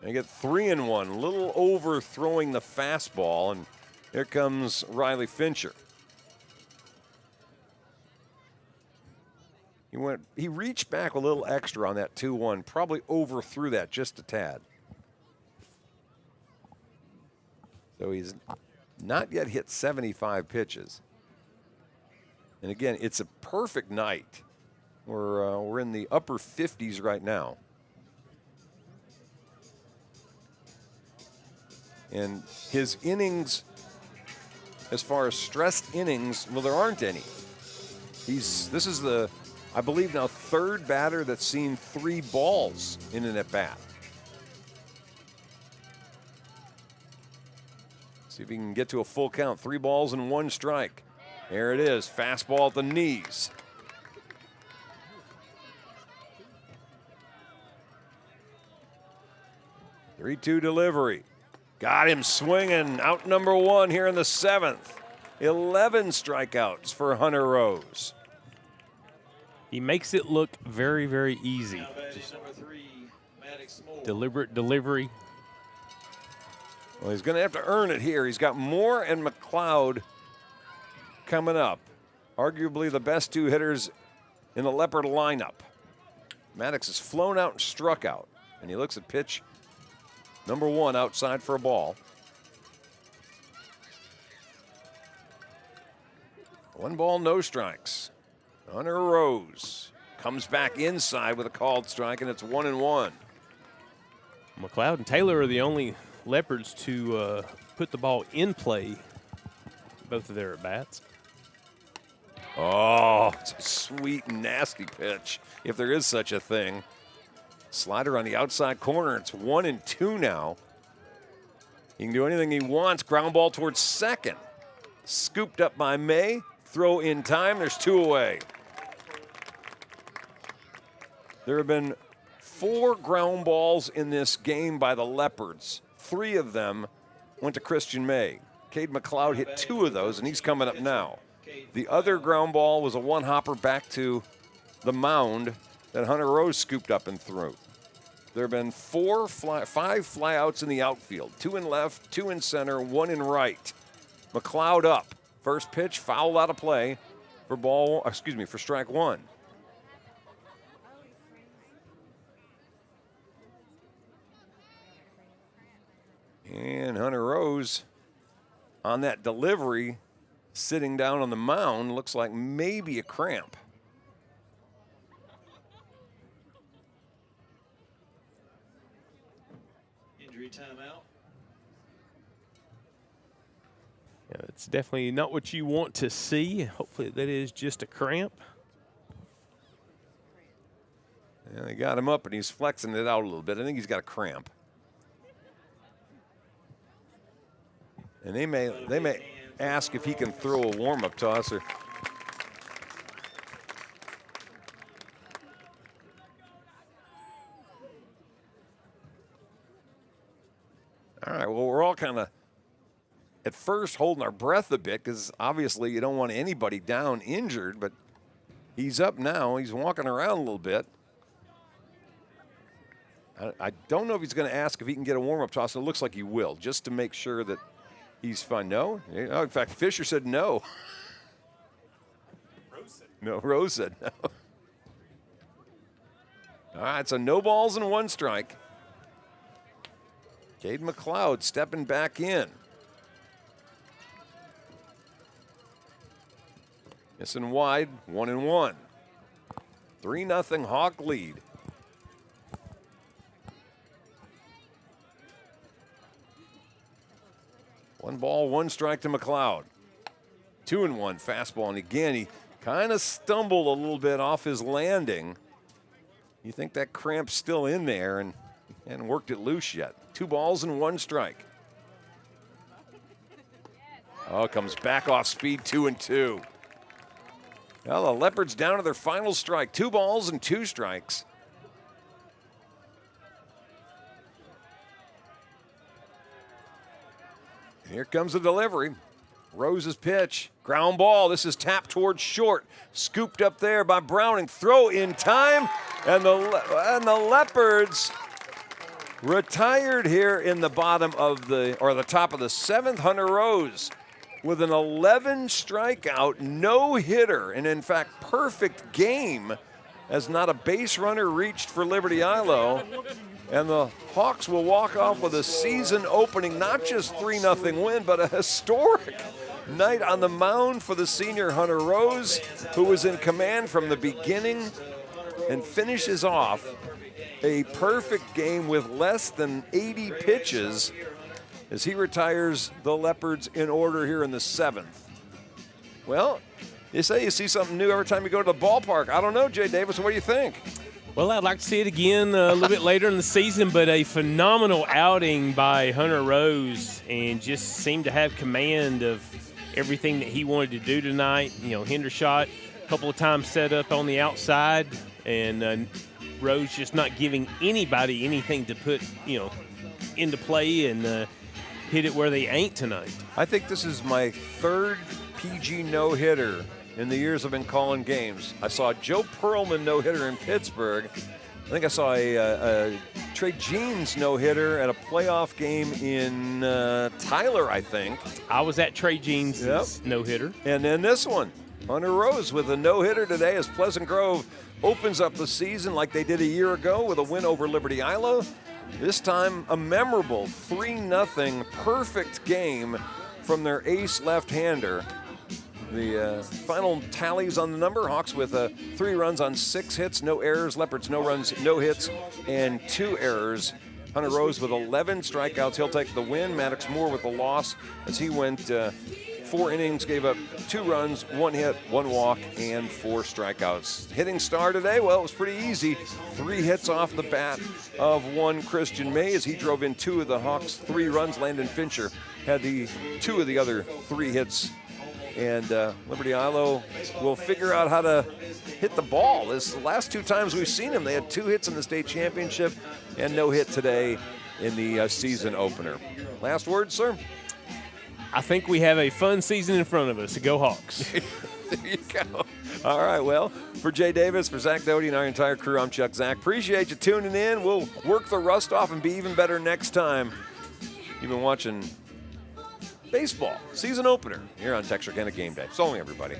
Speaker 5: They get 3-1. A little overthrowing the fastball, and here comes Riley Fincher. He reached back a little extra on that 2-1, probably overthrew that just a tad. So he's not yet hit 75 pitches. And again, it's a perfect night. We're in the upper 50s right now. And his innings, as far as stressed innings, well, there aren't any. This is the, I believe now, 3rd batter that's seen 3 balls in an at-bat. See if he can get to a full count. 3 balls and 1 strike. There it is. Fastball at the knees. Three-two delivery. Got him swinging. Out number 1 here in the 7th. 11 strikeouts for Hunter Rose.
Speaker 6: He makes it look very, very easy. Just deliberate delivery.
Speaker 5: Well, he's going to have to earn it here. He's got Moore and McLeod coming up. Arguably the best two hitters in the Leopard lineup. Maddox has flown out and struck out. And he looks at pitch number 1 outside for a ball. 1 ball, no strikes. Hunter Rose comes back inside with a called strike, and it's 1-1.
Speaker 6: McLeod and Taylor are the only Leopards to put the ball in play, both of their at-bats.
Speaker 5: Oh, it's a sweet and nasty pitch, if there is such a thing. Slider on the outside corner. It's 1-2 now. He can do anything he wants. Ground ball towards second. Scooped up by May. Throw in time. There's 2 away. There have been 4 ground balls in this game by the Leopards. 3 of them went to Christian May. Cade McLeod hit 2 of those, and he's coming up now. The other ground ball was a one-hopper back to the mound that Hunter Rose scooped up and threw. There have been 5 flyouts in the outfield. 2 in left, 2 in center, 1 in right. McLeod up. First pitch, foul out of play for strike 1. And Hunter Rose on that delivery, sitting down on the mound, looks like maybe a cramp.
Speaker 7: Injury timeout.
Speaker 6: Yeah, it's definitely not what you want to see. Hopefully that is just a cramp.
Speaker 5: Yeah, they got him up, and he's flexing it out a little bit. I think he's got a cramp. And they may ask if he can throw a warm-up tosser. All right, well, we're all kind of at first holding our breath a bit because obviously you don't want anybody down injured, but he's up now. He's walking around a little bit. I don't know if he's going to ask if he can get a warm-up toss. It looks like he will, just to make sure that he's fine. No? In fact, Fisher said no. Rose said no. All right, so no balls and 1 strike. Cade McLeod stepping back in. Missing wide, 1-1. 3-0 Hawk lead. One ball, 1 strike to McLeod. 2-1 fastball, and again, he kind of stumbled a little bit off his landing. You think that cramp's still in there, and he hadn't worked it loose yet. 2 balls and 1 strike. Oh, comes back off speed, 2-2. Well, the Leopards down to their final strike. 2 balls and 2 strikes. Here comes the delivery. Rose's pitch. Ground ball. This is tapped towards short. Scooped up there by Browning. Throw in time. And the Leopards retired here in the bottom of the top of the 7th. Hunter Rose with an 11 strikeout no hitter, and in fact perfect game as not a base runner reached for Liberty-Eylau. And the Hawks will walk off with a season opening, not just 3-0 win, but a historic night on the mound for the senior Hunter Rose, who was in command from the beginning and finishes off a perfect game with less than 80 pitches as he retires the Leopards in order here in the 7th. Well, you say you see something new every time you go to the ballpark. I don't know, Jay Davis, what do you think?
Speaker 6: Well, I'd like to see it again a little bit later in the season, but a phenomenal outing by Hunter Rose, and just seemed to have command of everything that he wanted to do tonight. You know, Hendershot a couple of times set up on the outside, and Rose just not giving anybody anything to put, into play and hit it where they ain't tonight.
Speaker 5: I think this is my 3rd PG no-hitter in the years I've been calling games. I saw Joe Perlman no-hitter in Pittsburgh. I think I saw a Trey Jeans no-hitter at a playoff game in Tyler, I think.
Speaker 6: I was at Trey Jeans' no-hitter.
Speaker 5: And then this one, Hunter Rose with a no-hitter today as Pleasant Grove opens up the season like they did a year ago with a win over Liberty-Eylau. This time, a memorable 3-0 perfect game from their ace left-hander. The final tallies on the number, Hawks with 3 runs on 6 hits, no errors. Leopards, no runs, no hits, and 2 errors. Hunter Rose with 11 strikeouts. He'll take the win. Maddox Moore with the loss as he went 4 innings, gave up 2 runs, 1 hit, 1 walk, and 4 strikeouts. Hitting star today, well, it was pretty easy. 3 hits off the bat of one Christian May as he drove in 2 of the Hawks' 3 runs. Landon Fincher had the 2 of the other 3 hits. And Liberty-Eylau will figure out how to hit the ball. The last 2 times we've seen them, they had 2 hits in the state championship and no hit today in the season opener. Last word, sir?
Speaker 6: I think we have a fun season in front of us. Go Hawks.
Speaker 5: There you go. All right, well, for Jay Davis, for Zach Doty, and our entire crew, I'm Chuck Zach. Appreciate you tuning in. We'll work the rust off and be even better next time. You've been watching baseball season opener here on Texarkana Game Day. So long, everybody.